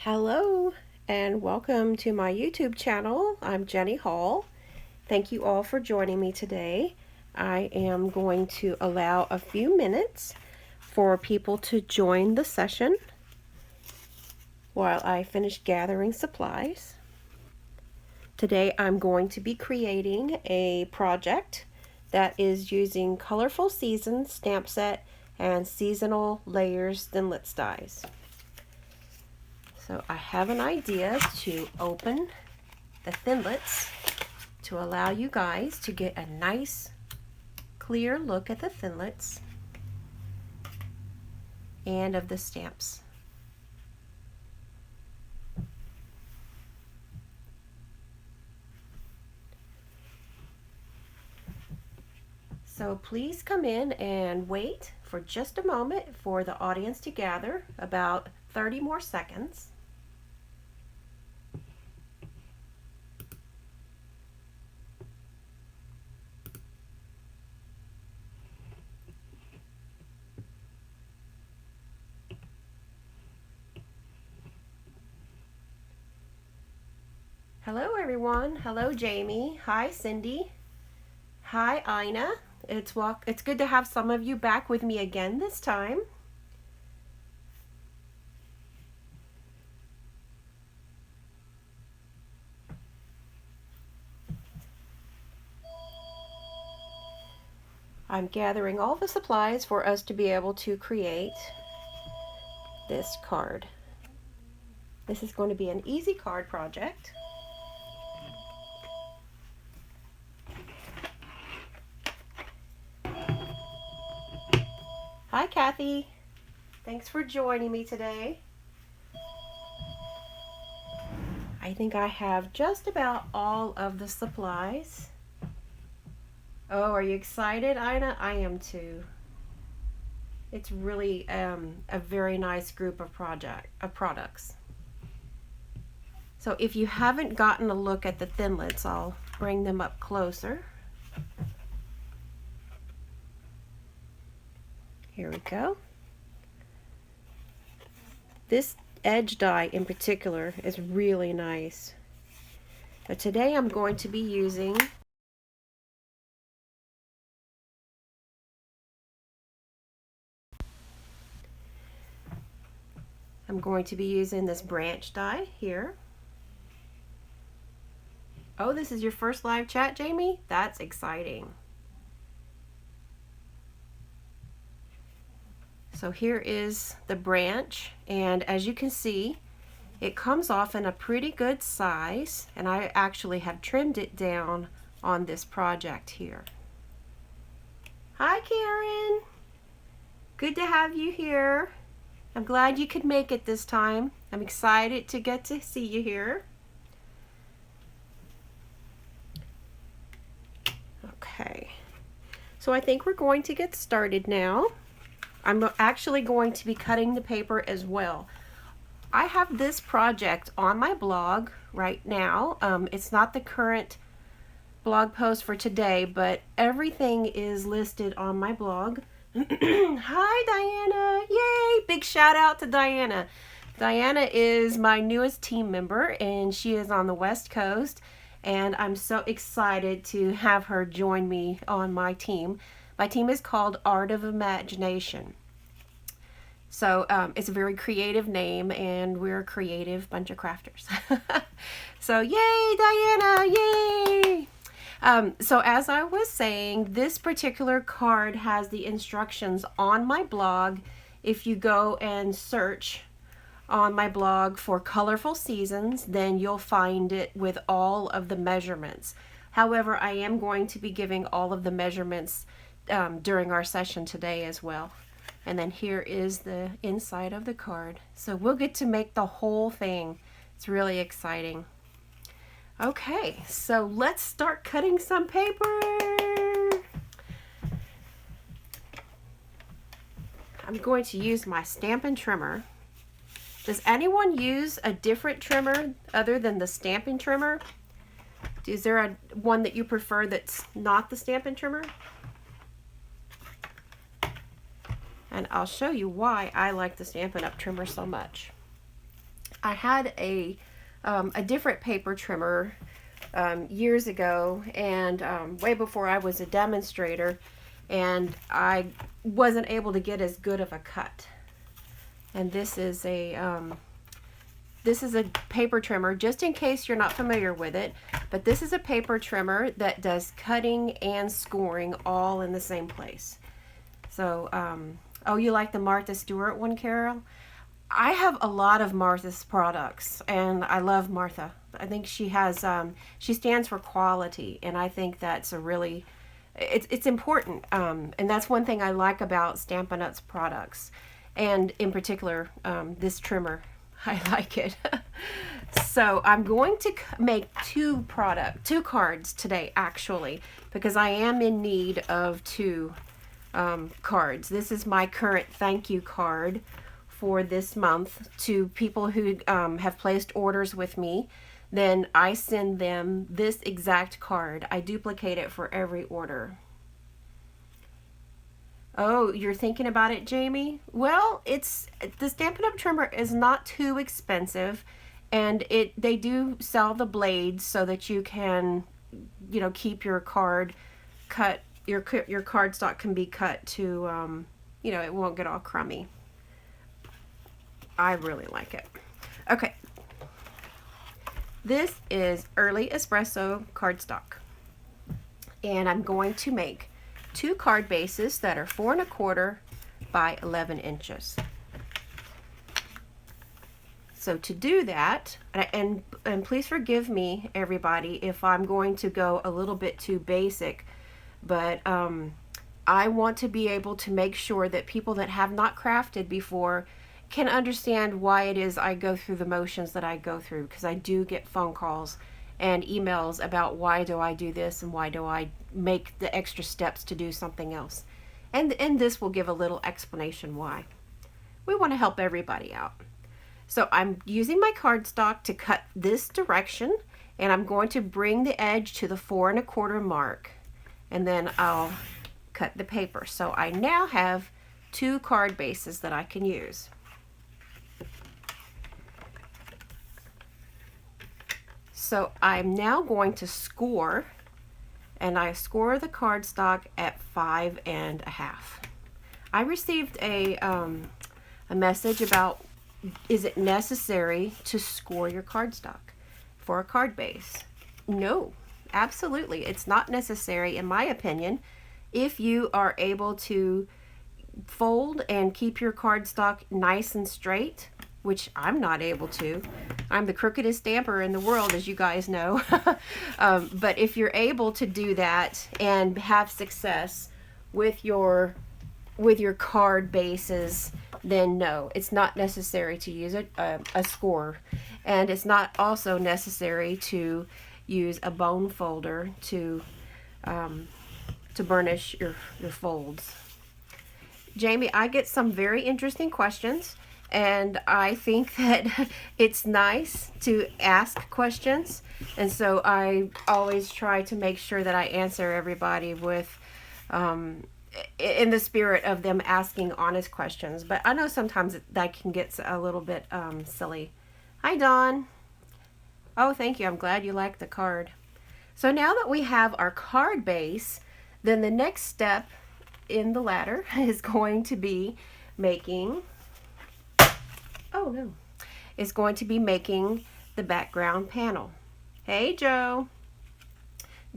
Hello and welcome to my YouTube channel. I'm Jenny Hall. Thank you all for joining me today. I am going to allow a few minutes for people to join the session while I finish gathering supplies. Today I'm going to be creating a project that is using Colorful Seasons stamp set and seasonal layers thinlits dies. So I have an idea to open the thinlits to allow you guys to get a nice clear look at the thinlits and of the stamps. So please come in and wait for just a moment for the audience to gather, about 30 more seconds. Hello everyone. Hello Jamie. Hi Cindy. Hi Ina. It's good to have some of you back with me again this time. I'm gathering all the supplies for us to be able to create this card. This is going to be an easy card project. Hi Kathy. Thanks for joining me today. I think I have just about all of the supplies. Oh, are you excited, Ina? I am too. It's really a very nice group of products. So if you haven't gotten a look at the thinlits, I'll bring them up closer. Here we go. This edge die in particular is really nice. But today I'm going to be using this branch die here. Oh, this is your first live chat, Jamie? That's exciting. So here is the branch, and as you can see, it comes off in a pretty good size, and I actually have trimmed it down on this project here. Hi Karen, good to have you here. I'm glad you could make it this time. I'm excited to get to see you here. Okay, so I think we're going to get started now. I'm actually going to be cutting the paper as well. I have this project on my blog right now. It's not the current blog post for today, but everything is listed on my blog. Hi Diana, yay! Big shout out to Diana. Diana is my newest team member and she is on the West Coast, and I'm so excited to have her join me on my team. My team is called Art of Imagination. So it's a very creative name, and we're a creative bunch of crafters. So yay, Diana, yay! So as I was saying, this particular card has the instructions on my blog. If you go and search on my blog for Colorful Seasons, then you'll find it with all of the measurements. However, I am going to be giving all of the measurements during our session today as well. And then here is the inside of the card. So we'll get to make the whole thing. It's really exciting. Okay, so let's start cutting some paper. I'm going to use my Stampin' trimmer. Does anyone use a different trimmer other than the Stampin' trimmer? Is there one that you prefer that's not the Stampin' trimmer? And I'll show you why I like the Stampin' Up! Trimmer so much. I had a different paper trimmer years ago, and way before I was a demonstrator, and I wasn't able to get as good of a cut. And this is a paper trimmer, just in case you're not familiar with it, but this is a paper trimmer that does cutting and scoring all in the same place. So, oh, you like the Martha Stewart one, Carol? I have a lot of Martha's products, and I love Martha. I think she has, she stands for quality, and I think that's a really, it's important. And that's one thing I like about Stampin's products, and in particular, this trimmer. I like it. So I'm going to make two cards today, actually, because I am in need of two cards. This is my current thank you card for this month to people who have placed orders with me. Then I send them this exact card. I duplicate it for every order. Oh, you're thinking about it, Jamie? Well, the Stampin' Up! Trimmer is not too expensive, and they do sell the blades so that you can, you know, keep your card cut. Your cardstock can be cut to, you know, it won't get all crummy. I really like it. Okay, this is Early Espresso cardstock, and I'm going to make two card bases that are 4 1/4 by 11 inches. So to do that, and please forgive me, everybody, if I'm going to go a little bit too basic, but I want to be able to make sure that people that have not crafted before can understand why it is I go through the motions that I go through, because I do get phone calls and emails about why do I do this and why do I make the extra steps to do something else. And this will give a little explanation why. We want to help everybody out. So I'm using my cardstock to cut this direction, and I'm going to bring the edge to the 4 1/4 mark, and then I'll cut the paper. So I now have two card bases that I can use. So I'm now going to score, and I score the cardstock at 5 1/2. I received a message about, is it necessary to score your cardstock for a card base? No, absolutely. It's not necessary, in my opinion, if you are able to fold and keep your cardstock nice and straight, which I'm not able to. I'm the crookedest stamper in the world, as you guys know. But if you're able to do that and have success with your card bases, then no, it's not necessary to use a score, and it's not also necessary to use a bone folder to burnish your folds. Jamie, I get some very interesting questions, and I think that it's nice to ask questions, and so I always try to make sure that I answer everybody with in the spirit of them asking honest questions. But I know sometimes that can get a little bit silly. Hi, Dawn. Oh, thank you. I'm glad you like the card. So now that we have our card base, then the next step in the ladder is going to be making, is going to be making the background panel. Hey, Joe.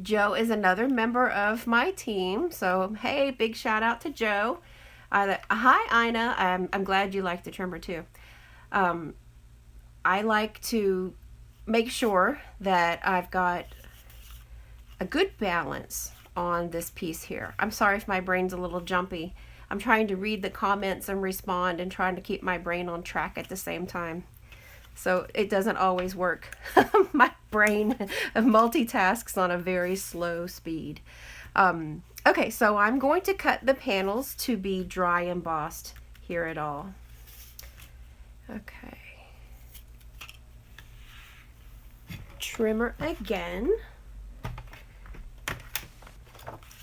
Joe is another member of my team, so hey, big shout out to Joe. Hi, Ina. I'm glad you like the trimmer too. I like to make sure that I've got a good balance on this piece here. I'm sorry if my brain's a little jumpy. I'm trying to read the comments and respond and trying to keep my brain on track at the same time. So it doesn't always work. My brain multitasks on a very slow speed. Okay, so I'm going to cut the panels to be dry embossed here at all. Okay. Trimmer again.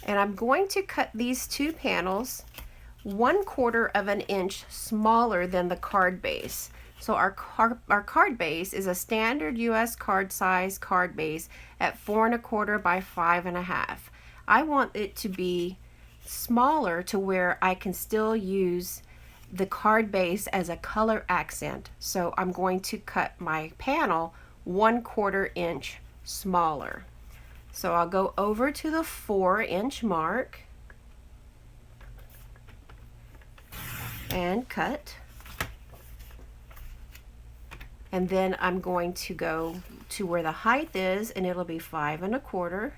And I'm going to cut these two panels 1/4 of an inch smaller than the card base. So our card base is a standard US card size card base at 4 1/4 by 5 1/2. I want it to be smaller to where I can still use the card base as a color accent. So I'm going to cut my panel 1/4 inch smaller. So I'll go over to the 4-inch mark and cut. And then I'm going to go to where the height is, and it'll be 5 1/4.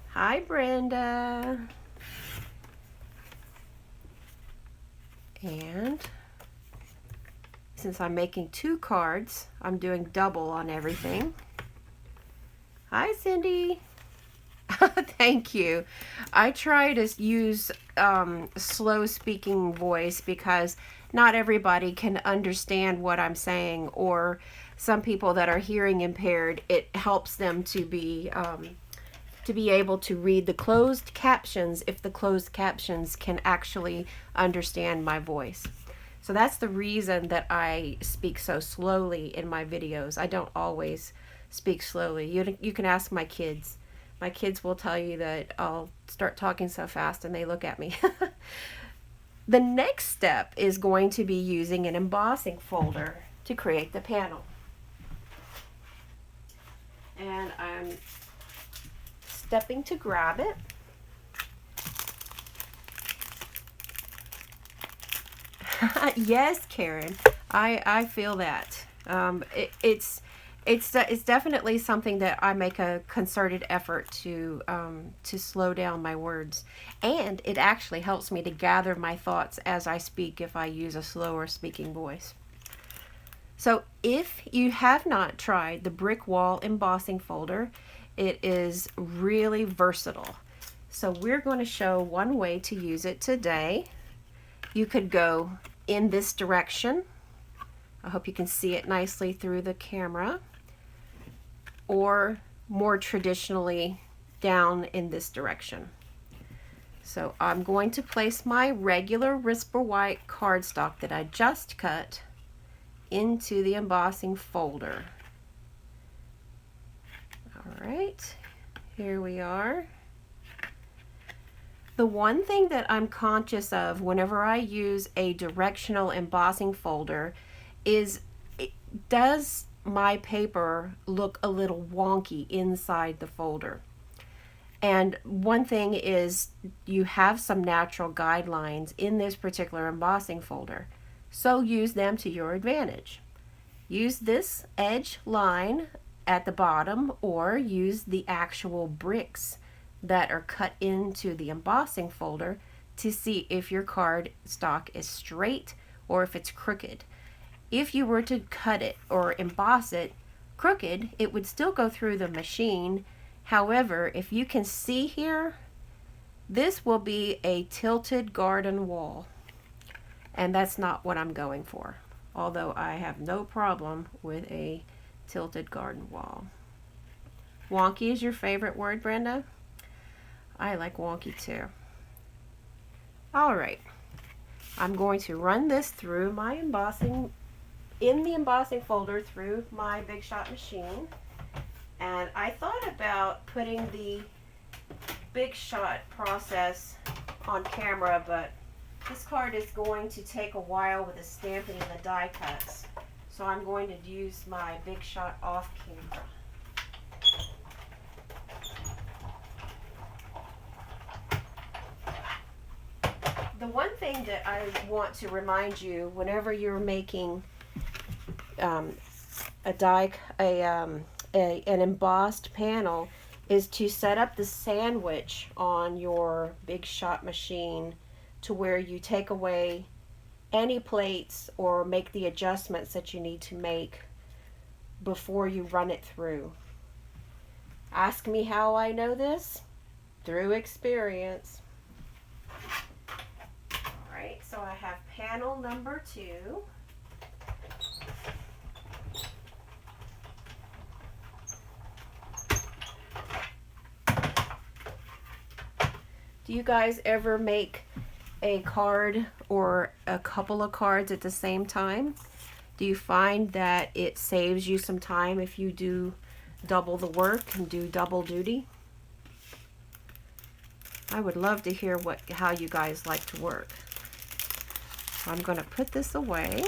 Hi, Brenda. And since I'm making 2 cards, I'm doing double on everything. Hi, Cindy. Thank you. I try to use slow speaking voice because not everybody can understand what I'm saying, or some people that are hearing impaired, it helps them to be able to read the closed captions if the closed captions can actually understand my voice. So that's the reason that I speak so slowly in my videos. I don't always speak slowly. You can ask my kids. My kids will tell you that I'll start talking so fast and they look at me. The next step is going to be using an embossing folder to create the panel. And I'm stepping to grab it. Yes, Karen, I feel that. It's definitely something that I make a concerted effort to slow down my words, and it actually helps me to gather my thoughts as I speak if I use a slower speaking voice. So if you have not tried the brick wall embossing folder, it is really versatile. So we're going to show one way to use it today. You could go in this direction. I hope you can see it nicely through the camera. Or more traditionally down in this direction. So I'm going to place my regular Whisper White cardstock that I just cut into the embossing folder. All right, here we are. The one thing that I'm conscious of whenever I use a directional embossing folder is, does my paper look a little wonky inside the folder? And one thing is, you have some natural guidelines in this particular embossing folder, so use them to your advantage. Use this edge line at the bottom, or use the actual bricks that are cut into the embossing folder to see if your card stock is straight or if it's crooked. If you were to cut it or emboss it crooked, it would still go through the machine. However, if you can see here, this will be a tilted garden wall, and that's not what I'm going for, although I have no problem with a tilted garden wall. Wonky is your favorite word, Brenda? I like wonky too. All right, I'm going to run this through my embossing, in the embossing folder, through my Big Shot machine. And I thought about putting the Big Shot process on camera, but this card is going to take a while with the stamping and the die cuts. So I'm going to use my Big Shot off camera. The one thing that I want to remind you whenever you're making an embossed panel is to set up the sandwich on your Big Shot machine to where you take away any plates or make the adjustments that you need to make before you run it through. Ask me how I know this? Through experience. Alright, so I have panel number 2. Do you guys ever make a card or a couple of cards at the same time? Do you find that it saves you some time if you do double the work and do double duty? I would love to hear how you guys like to work. So I'm going to put this away.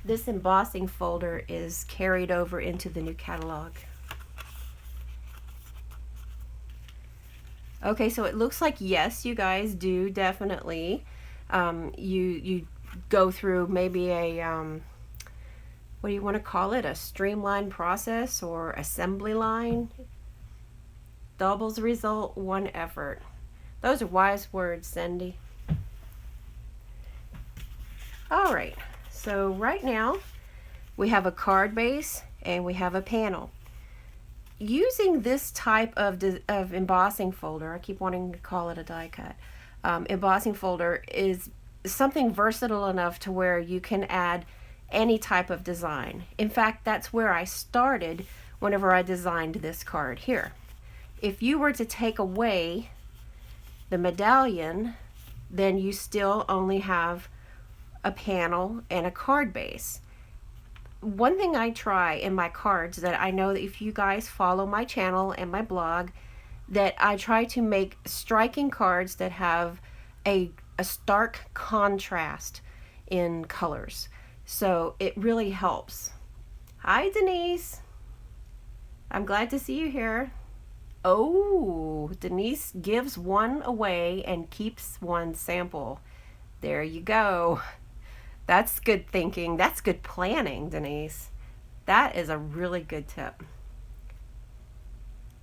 This embossing folder is carried over into the new catalog. Okay, so it looks like yes, you guys do definitely. You go through maybe a what do you want to call it? A streamlined process or assembly line. Doubles result, one effort. Those are wise words, Cindy. All right. So right now we have a card base and we have a panel. Using this type of embossing folder, I keep wanting to call it a die cut, embossing folder is something versatile enough to where you can add any type of design. In fact, that's where I started whenever I designed this card here. If you were to take away the medallion, then you still only have a panel and a card base. One thing I try in my cards that I know that if you guys follow my channel and my blog, that I try to make striking cards that have a stark contrast in colors. So it really helps. Hi, Denise. I'm glad to see you here. Oh, Denise gives one away and keeps one sample. There you go. That's good thinking. That's good planning, Denise. That is a really good tip.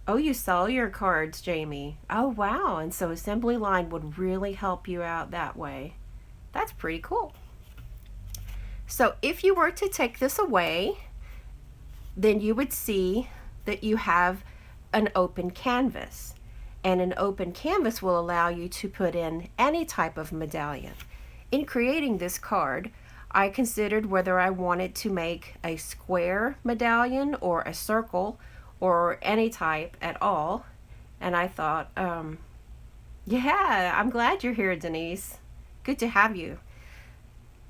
Oh, you sell your cards, Jamie. Oh, wow. And so assembly line would really help you out that way. That's pretty cool. So if you were to take this away, then you would see that you have an open canvas. And an open canvas will allow you to put in any type of medallion. In creating this card, I considered whether I wanted to make a square medallion or a circle or any type at all. And I thought, yeah, I'm glad you're here, Denise. Good to have you.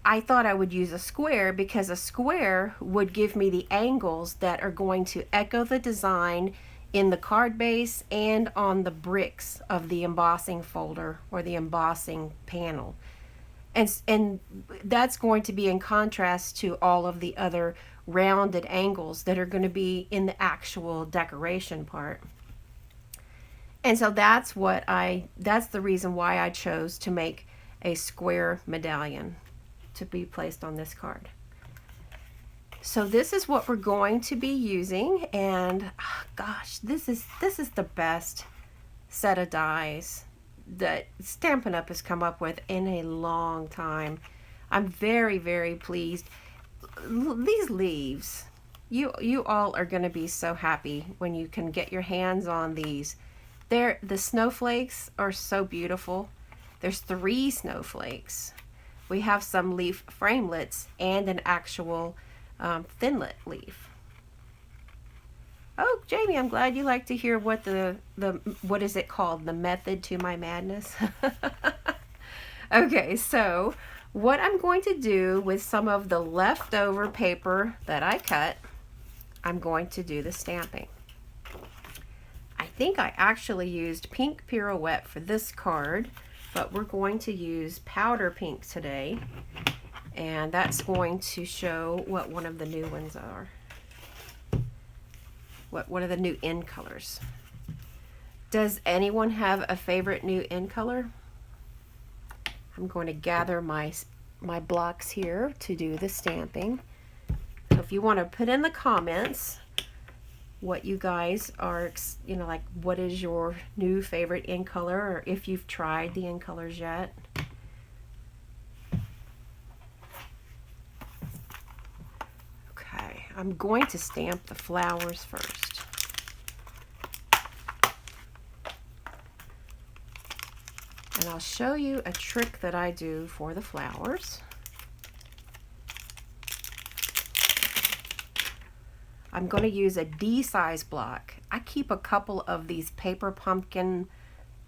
I thought I would use a square because a square would give me the angles that are going to echo the design in the card base and on the bricks of the embossing folder or the embossing panel. And that's going to be in contrast to all of the other rounded angles that are going to be in the actual decoration part. And so that's the reason why I chose to make a square medallion to be placed on this card. So this is what we're going to be using, and gosh, this is the best set of dies that Stampin' Up! Has come up with in a long time. I'm very, very pleased. These leaves, you all are going to be so happy when you can get your hands on these. The snowflakes are so beautiful. There's 3 snowflakes. We have some leaf framelits and an actual thinlet leaf. Oh, Jamie, I'm glad you like to hear what what is it called? The method to my madness. Okay, so what I'm going to do with some of the leftover paper that I cut, I'm going to do the stamping. I think I actually used pink pirouette for this card, but we're going to use powder pink today, and that's going to show what one of the new ones are. What are the new in colors? Does anyone have a favorite new in color? I'm going to gather my blocks here to do the stamping. So if you want to put in the comments what you guys are, like what is your new favorite in color, or if you've tried the in colors yet. Okay, I'm going to stamp the flowers first. And I'll show you a trick that I do for the flowers. I'm going to use a D size block. I keep a couple of these paper pumpkin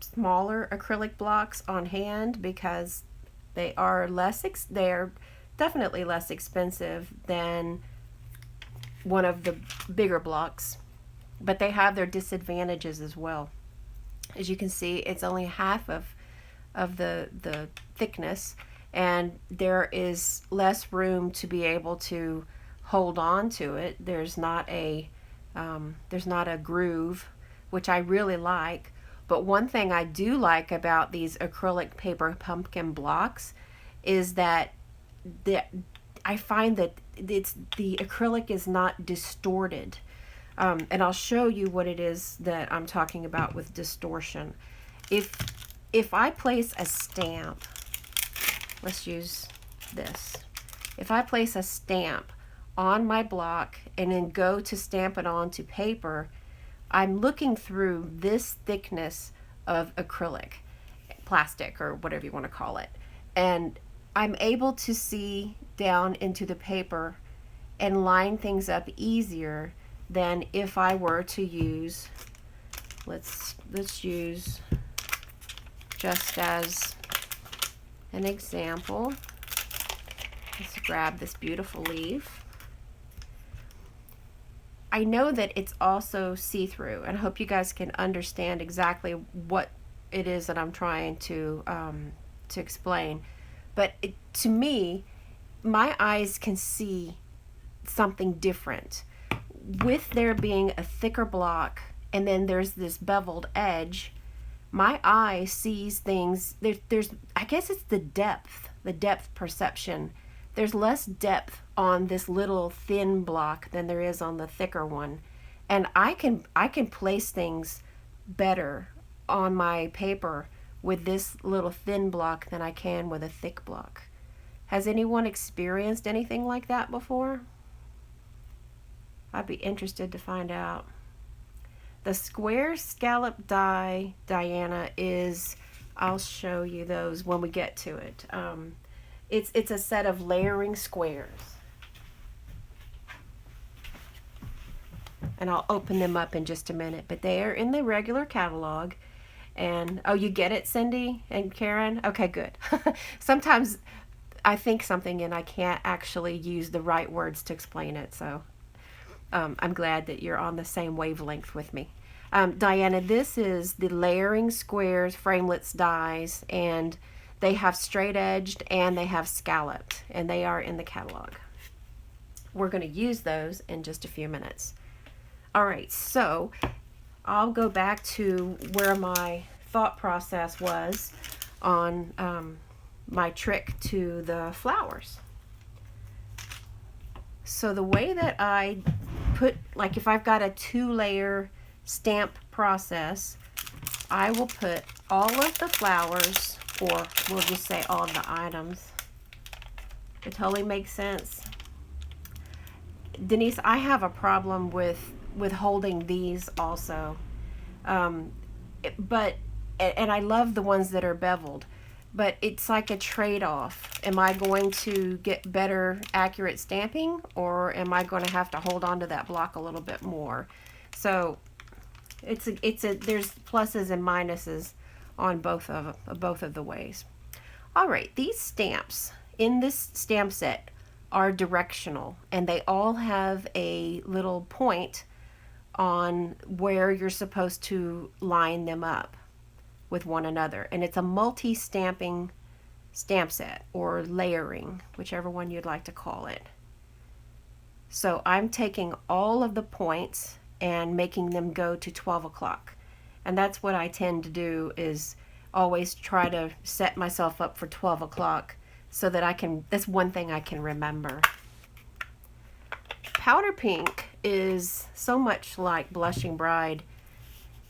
smaller acrylic blocks on hand because they are they're definitely less expensive than one of the bigger blocks, but they have their disadvantages as well. As you can see, it's only half of the thickness, and there is less room to be able to hold on to it. There's not a groove, which I really like. But one thing I do like about these acrylic paper pumpkin blocks is that I find that the acrylic is not distorted. And I'll show you what it is that I'm talking about with distortion. If I place a stamp, let's use this. If I place a stamp on my block and then go to stamp it onto paper, I'm looking through this thickness of acrylic, plastic, or whatever you want to call it, and I'm able to see down into the paper and line things up easier than if I were to use, let's use, just as an example, let's grab this beautiful leaf. I know that it's also see-through, and I hope you guys can understand exactly what it is that I'm trying to explain. But to me, my eyes can see something different. With there being a thicker block and then there's this beveled edge, my eye sees things. There's I guess it's the depth perception. There's less depth on this little thin block than there is on the thicker one, and I can place things better on my paper with this little thin block than I can with a thick block. Has anyone experienced anything like that before? I'd be interested to find out. The square scallop die, Diana, is, I'll show you those when we get to it. It's a set of layering squares. And I'll open them up in just a minute, but they are in the regular catalog. And, oh, you get it, Cindy and Karen? Okay, good. Sometimes I think something and I can't actually use the right words to explain it, so I'm glad that you're on the same wavelength with me. Diana, this is the layering squares framelits dies, and they have straight edged and they have scalloped, and they are in the catalog. We're going to use those in just a few minutes. All right, so I'll go back to where my thought process was on my trick to the flowers. So the way that I put, like if I've got a 2-layer stamp process, I will put all of the flowers, or we'll just say all of the items. It totally makes sense. Denise, I have a problem with holding these also. But I love the ones that are beveled, but it's like a trade-off. Am I going to get better accurate stamping, or am I going to have to hold on to that block a little bit more? So there's pluses and minuses on both of the ways. All right, these stamps in this stamp set are directional, and they all have a little point on where you're supposed to line them up with one another. And it's a multi-stamping stamp set, or layering, whichever one you'd like to call it. So I'm taking all of the points and making them go to 12 o'clock. And that's what I tend to do, is always try to set myself up for 12 o'clock so that that's one thing I can remember. Powder pink is so much like Blushing Bride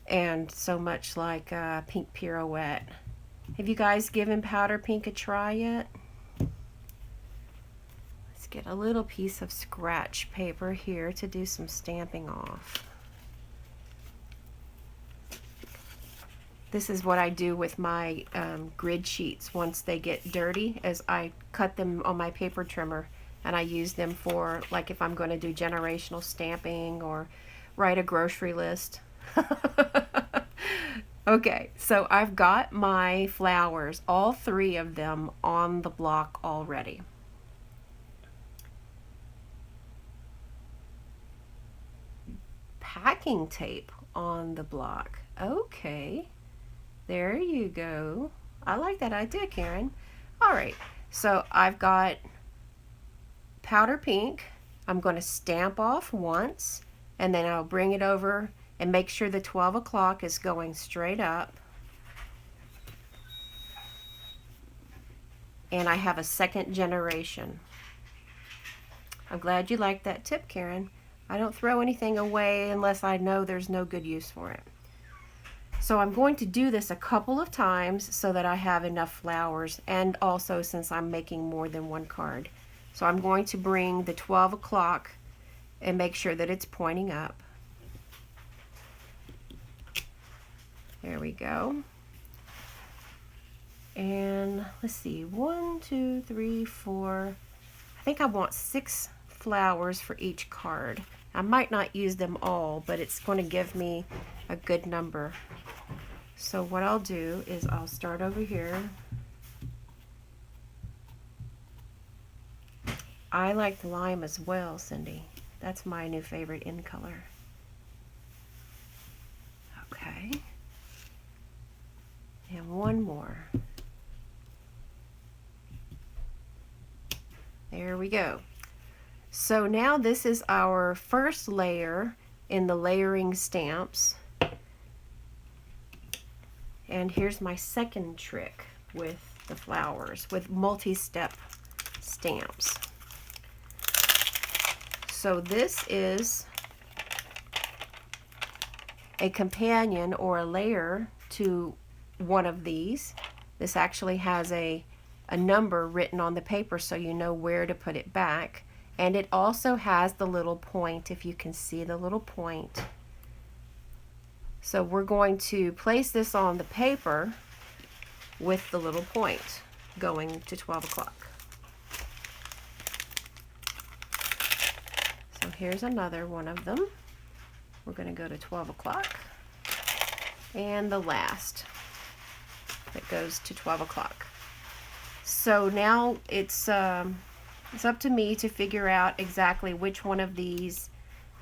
and so much like Pink Pirouette. Have you guys given powder pink a try yet? Let's get a little piece of scratch paper here to do some stamping off. This is what I do with my grid sheets once they get dirty, as I cut them on my paper trimmer and I use them for, like, if I'm going to do generational stamping or write a grocery list. Okay, so I've got my flowers, all 3 of them, on the block already. Packing tape on the block. Okay, there you go. I like that idea, Karen. All right, so I've got powder pink. I'm going to stamp off once, and then I'll bring it over and make sure the 12 o'clock is going straight up. And I have a second generation. I'm glad you liked that tip, Karen. I don't throw anything away unless I know there's no good use for it. So I'm going to do this a couple of times so that I have enough flowers, and also since I'm making more than one card. So I'm going to bring the 12 o'clock and make sure that it's pointing up. There we go. And let's see, 1, 2, 3, 4. I think I want 6 flowers for each card. I might not use them all, but it's going to give me a good number. So what I'll do is I'll start over here. I like the lime as well, Cindy. That's my new favorite in color. Okay. And one more. There we go. So now this is our first layer in the layering stamps. And here's my second trick with the flowers, with multi-step stamps. So this is a companion or a layer to one of these. This actually has a number written on the paper so you know where to put it back. And it also has the little point, if you can see the little point. So we're going to place this on the paper with the little point going to 12 o'clock. So here's another one of them. We're going to go to 12 o'clock. And the last that goes to 12 o'clock. So now it's up to me to figure out exactly which one of these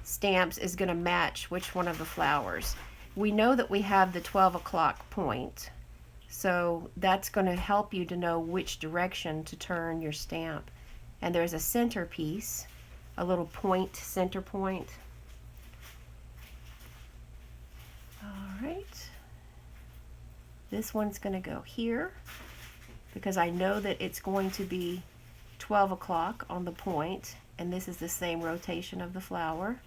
stamps is going to match which one of the flowers. We know that we have the 12 o'clock point, so that's going to help you to know which direction to turn your stamp. And there's a center piece, a little point, center point. All right. This one's going to go here because I know that it's going to be 12 o'clock on the point, and this is the same rotation of the flower.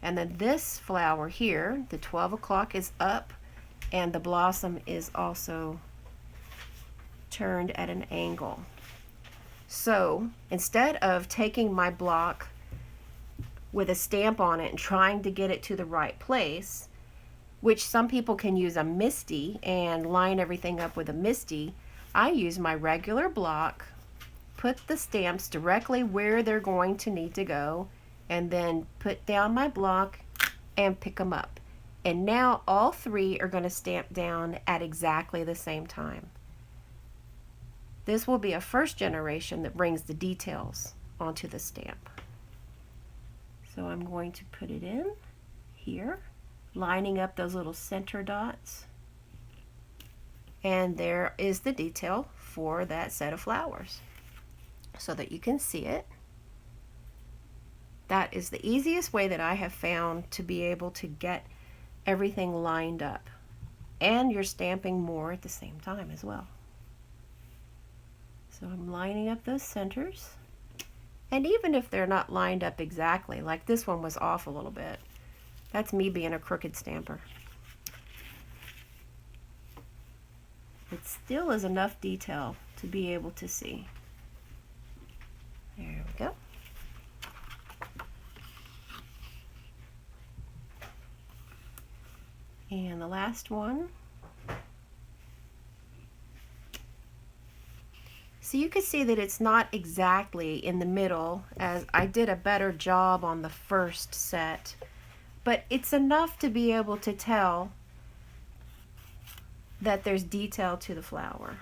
And then this flower here, the 12 o'clock is up, and the blossom is also turned at an angle. So instead of taking my block with a stamp on it and trying to get it to the right place, which some people can use a MISTI and line everything up with a MISTI, I use my regular block, put the stamps directly where they're going to need to go, and then put down my block and pick them up. And now all 3 are going to stamp down at exactly the same time. This will be a first generation that brings the details onto the stamp. So I'm going to put it in here, lining up those little center dots. And there is the detail for that set of flowers so that you can see it. That is the easiest way that I have found to be able to get everything lined up. And you're stamping more at the same time as well. So I'm lining up those centers. And even if they're not lined up exactly, like this one was off a little bit, that's me being a crooked stamper. It still is enough detail to be able to see. There we go. And the last one. So you can see that it's not exactly in the middle, as I did a better job on the first set, but it's enough to be able to tell that there's detail to the flower.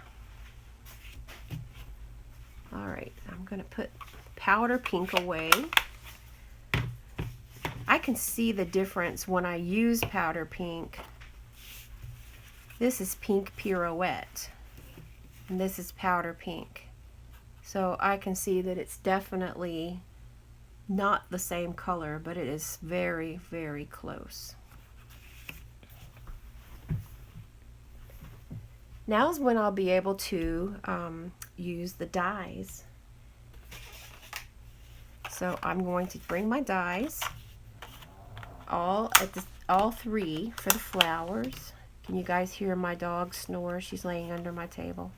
Alright, I'm going to put powder pink away. I can see the difference when I use powder pink. This is pink pirouette, and this is powder pink. So I can see that it's definitely not the same color, but it is very, very close. Now is when I'll be able to use the dies. So I'm going to bring my dies, all three for the flowers. Can you guys hear my dog snore? She's laying under my table.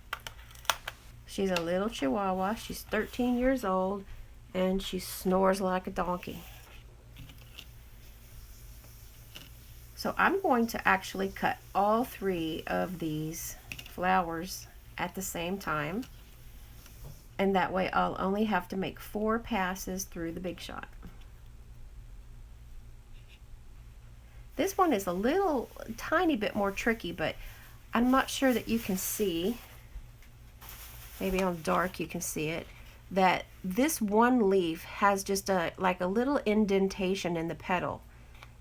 She's a little Chihuahua. She's 13 years old, and she snores like a donkey. So I'm going to actually cut all three of these flowers at the same time, and that way I'll only have to make 4 passes through the Big Shot. This one is a little tiny bit more tricky, but I'm not sure that you can see, maybe on dark you can see it, that this one leaf has just like a little indentation in the petal.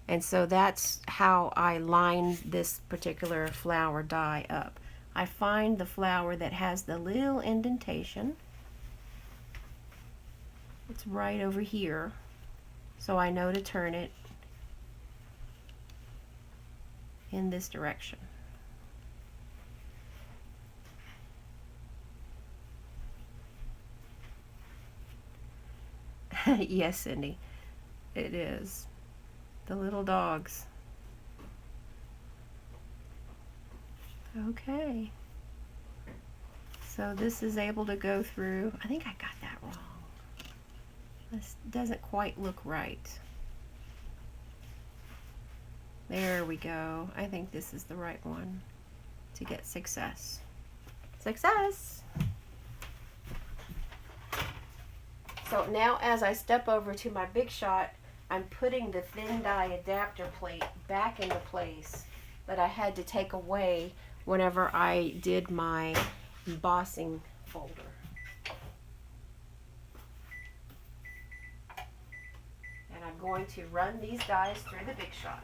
And so that's how I line this particular flower die up. I find the flower that has the little indentation. It's right over here, so I know to turn it in this direction. Yes, Cindy, it is. The little dogs. Okay. So this is able to go through. I think I got that wrong. This doesn't quite look right. There we go. I think this is the right one to get success. Success! So now as I step over to my Big Shot, I'm putting the thin die adapter plate back into place that I had to take away whenever I did my embossing folder. And I'm going to run these dies through the Big Shot.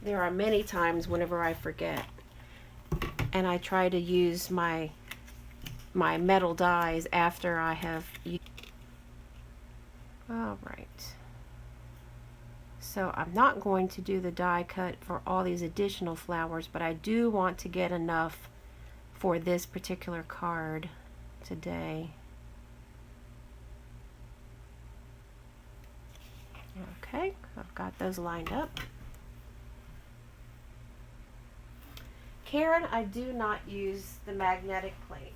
There are many times whenever I forget, and I try to use my metal dies after I have used. All right. So I'm not going to do the die cut for all these additional flowers, but I do want to get enough for this particular card today. Okay, I've got those lined up. Karen, I do not use the magnetic plate,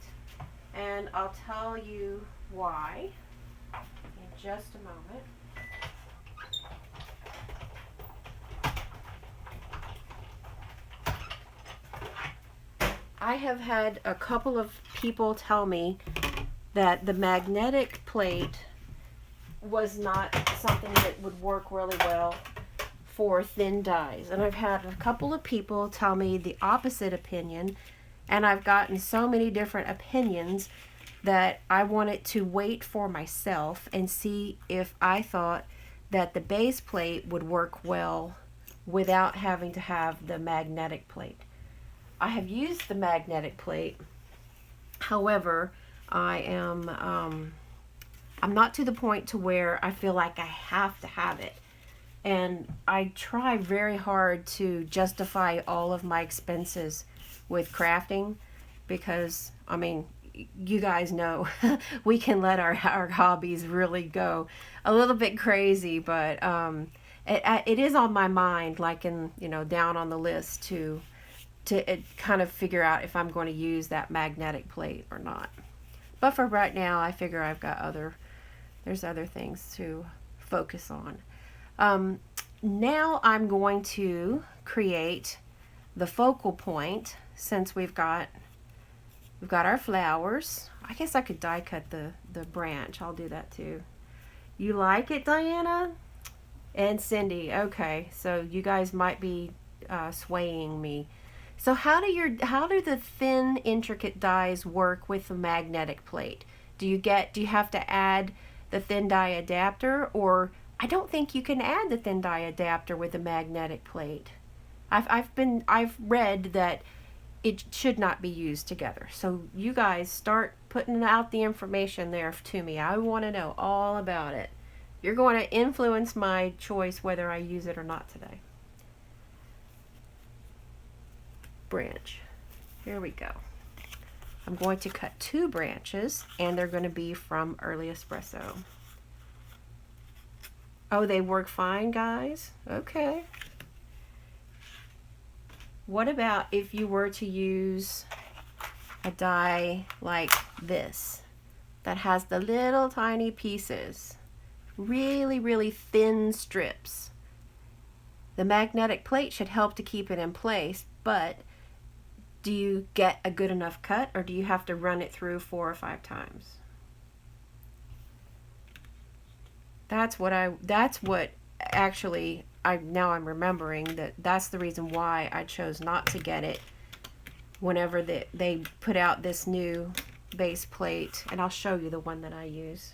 and I'll tell you why in just a moment. I have had a couple of people tell me that the magnetic plate was not something that would work really well for thin dies, and I've had a couple of people tell me the opposite opinion, and I've gotten so many different opinions that I wanted to wait for myself and see if I thought that the base plate would work well without having to have the magnetic plate. I have used the magnetic plate, however, I'm not to the point to where I feel like I have to have it. And I try very hard to justify all of my expenses with crafting because, I mean, you guys know we can let our hobbies really go a little bit crazy, but it is on my mind, like down on the list to kind of figure out if I'm going to use that magnetic plate or not. But for right now, I figure there's other things to focus on. now I'm going to create the focal point. Since we've got our flowers. I guess I could die cut the branch. I'll do that too. You like it, Diana? And Cindy. Okay, so you guys might be swaying me. So how do the thin intricate dies work with the magnetic plate? Do you have to add the thin die adapter, or I don't think you can add the thin die adapter with the magnetic plate. I've read that it should not be used together. So you guys start putting out the information there to me. I want to know all about it. You're going to influence my choice whether I use it or not today. Branch. Here we go. I'm going to cut 2 branches, and they're going to be from Early Espresso. Oh, they work fine, guys? Okay. What about if you were to use a die like this that has the little tiny pieces, really, really thin strips? The magnetic plate should help to keep it in place, but do you get a good enough cut, or do you have to run it through 4 or 5 times? That's what actually now I'm remembering that's the reason why I chose not to get it whenever they put out this new base plate, and I'll show you the one that I use.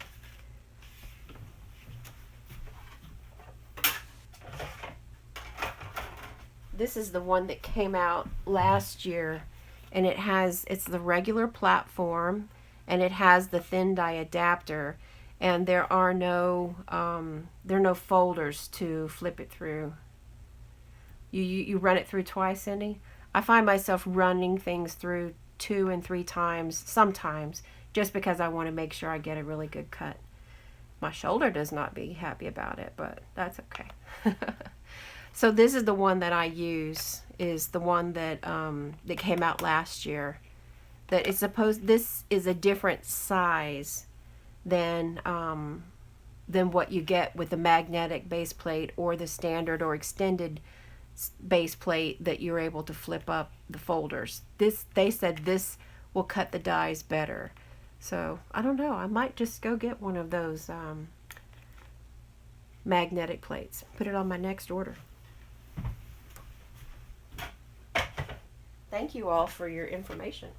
This is the one that came out last year, and it's the regular platform, and it has the thin die adapter, and there are no folders to flip it through. You run it through twice, Cindy? I find myself running things through 2 and 3 times sometimes, just because I want to make sure I get a really good cut. My shoulder does not be happy about it, but that's okay. So this is the one that I use, is the one that that came out last year. This is a different size than what you get with the magnetic base plate or the standard or extended base plate that you're able to flip up the folders. They said this will cut the dies better. So I don't know, I might just go get one of those magnetic plates. Put it on my next order. Thank you all for your information.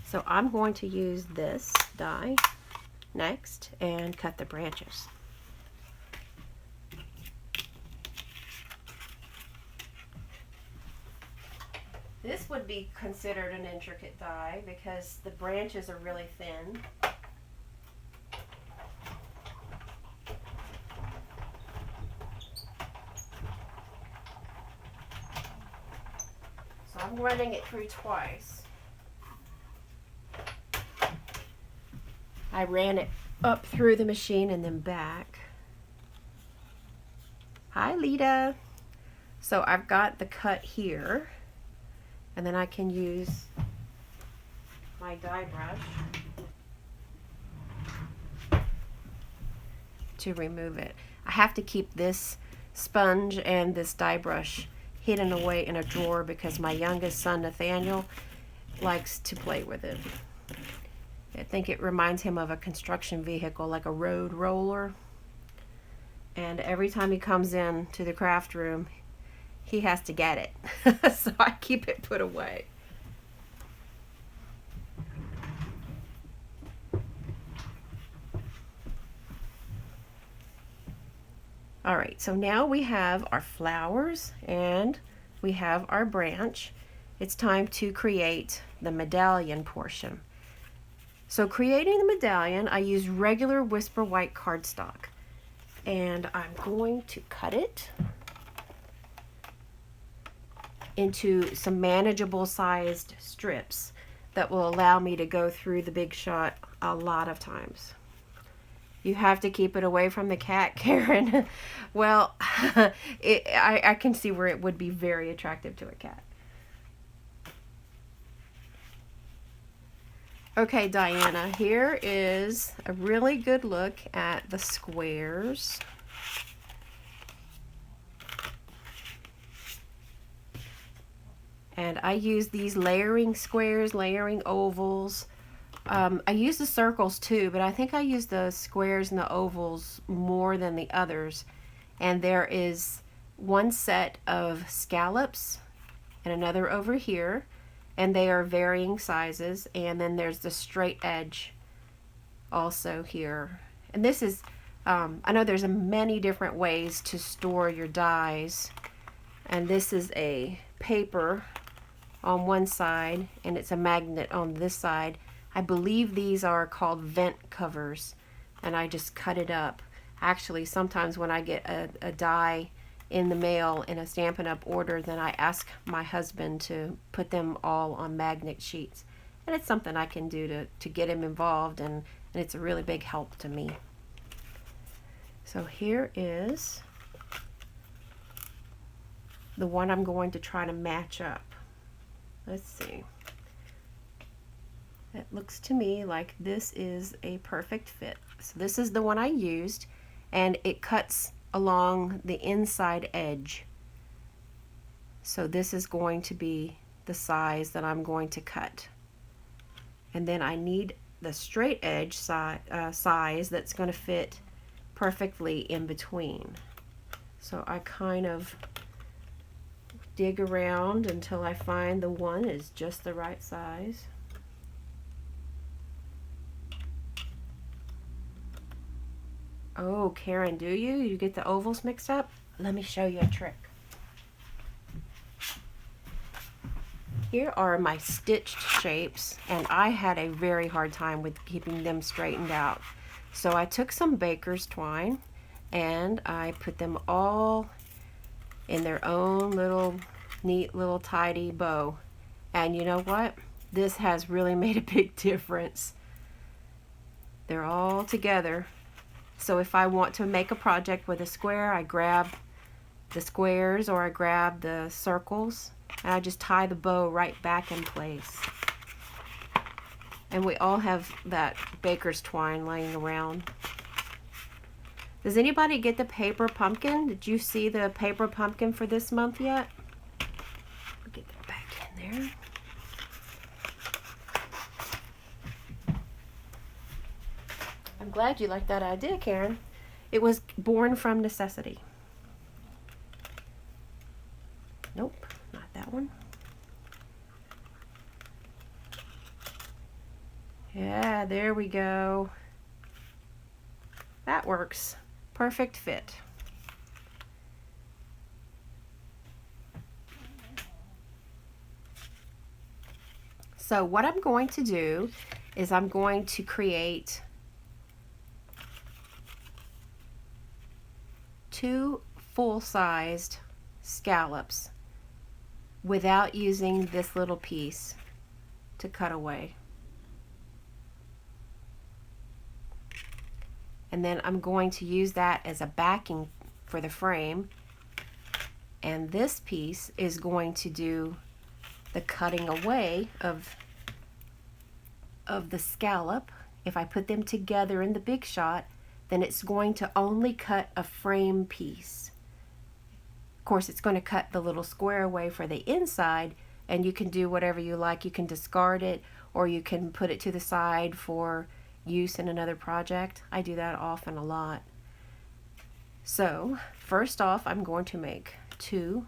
So I'm going to use this die next and cut the branches. This would be considered an intricate die because the branches are really thin. So I'm running it through twice. I ran it up through the machine and then back. Hi, Lita. So I've got the cut here, and then I can use my die brush to remove it. I have to keep this sponge and this die brush hidden away in a drawer because my youngest son, Nathaniel, likes to play with it. I think it reminds him of a construction vehicle, like a road roller. And every time he comes in to the craft room, he has to get it. So I keep it put away. All right, so now we have our flowers and we have our branch. It's time to create the medallion portion. So creating the medallion, I use regular Whisper White cardstock, and I'm going to cut it into some manageable sized strips that will allow me to go through the big shot a lot of times. You have to keep it away from the cat, Karen. Well, I can see where it would be very attractive to a cat. Okay, Diana, here is a really good look at the squares. And I use these layering squares, layering ovals. I use the circles too, but I think I use the squares and the ovals more than the others. And there is one set of scallops and another over here, and they are varying sizes. And then there's the straight edge also here. And this is, I know there's many different ways to store your dies. And this is a paper on one side, and it's a magnet on this side. I believe these are called vent covers, and I just cut it up. Actually, sometimes when I get a die in the mail in a Stampin' Up! Order, then I ask my husband to put them all on magnet sheets. And it's something I can do to get him involved, and it's a really big help to me. So here is the one I'm going to try to match up. Let's see. It looks to me like this is a perfect fit. So this is the one I used, and it cuts along the inside edge. So this is going to be the size that I'm going to cut. And then I need the straight edge size that's going to fit perfectly in between. So I kind of dig around until I find the one is just the right size. Oh, Karen, do you? You get the ovals mixed up? Let me show you a trick. Here are my stitched shapes, and I had a very hard time with keeping them straightened out. So I took some baker's twine and I put them all in their own little neat little tidy bow. And you know what? This has really made a big difference. They're all together. So if I want to make a project with a square, I grab the squares or I grab the circles and I just tie the bow right back in place. And we all have that baker's twine laying around. Does anybody get the paper pumpkin? Did you see the paper pumpkin for this month yet? I'll get that back in there. I'm glad you liked that idea, Karen. It was born from necessity. Nope, not that one. Yeah, there we go. That works. Perfect fit. So what I'm going to do is I'm going to create 2 full-sized scallops without using this little piece to cut away. And then I'm going to use that as a backing for the frame, and this piece is going to do the cutting away of the scallop. If I put them together in the big shot, then it's going to only cut a frame piece. Of course, it's going to cut the little square away for the inside, and you can do whatever you like. You can discard it, or you can put it to the side for use in another project. I do that often a lot. So first off, I'm going to make 2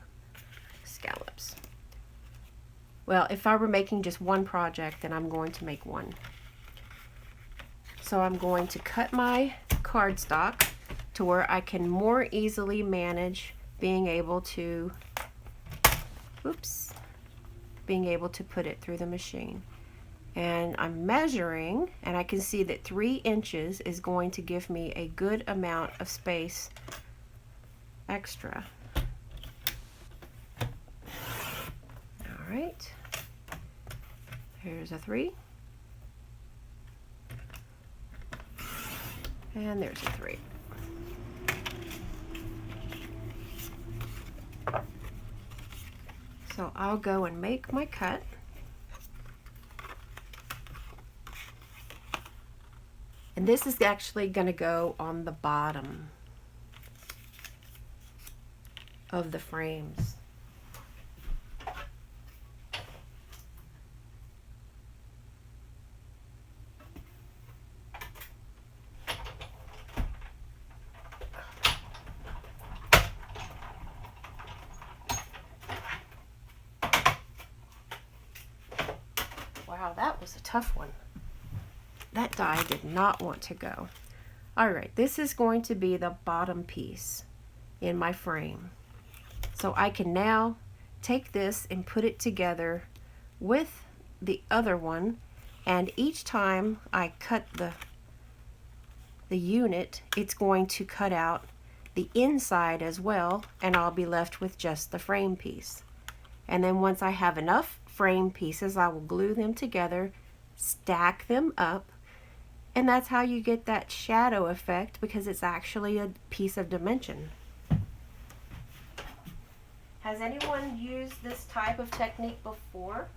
scallops. Well, if I were making just one project, then I'm going to make 1. So I'm going to cut my cardstock to where I can more easily manage being able to put it through the machine. And I'm measuring, and I can see that 3 inches is going to give me a good amount of space extra. All right, here's a 3, and there's a 3. So I'll go and make my cut. And this is actually going to go on the bottom of the frames. Wow, that was a tough one. That die did not want to go. All right, this is going to be the bottom piece in my frame. So I can now take this and put it together with the other one, and each time I cut the unit, it's going to cut out the inside as well, and I'll be left with just the frame piece. And then once I have enough frame pieces, I will glue them together, stack them up, and that's how you get that shadow effect, because it's actually a piece of dimension. Has anyone used this type of technique before?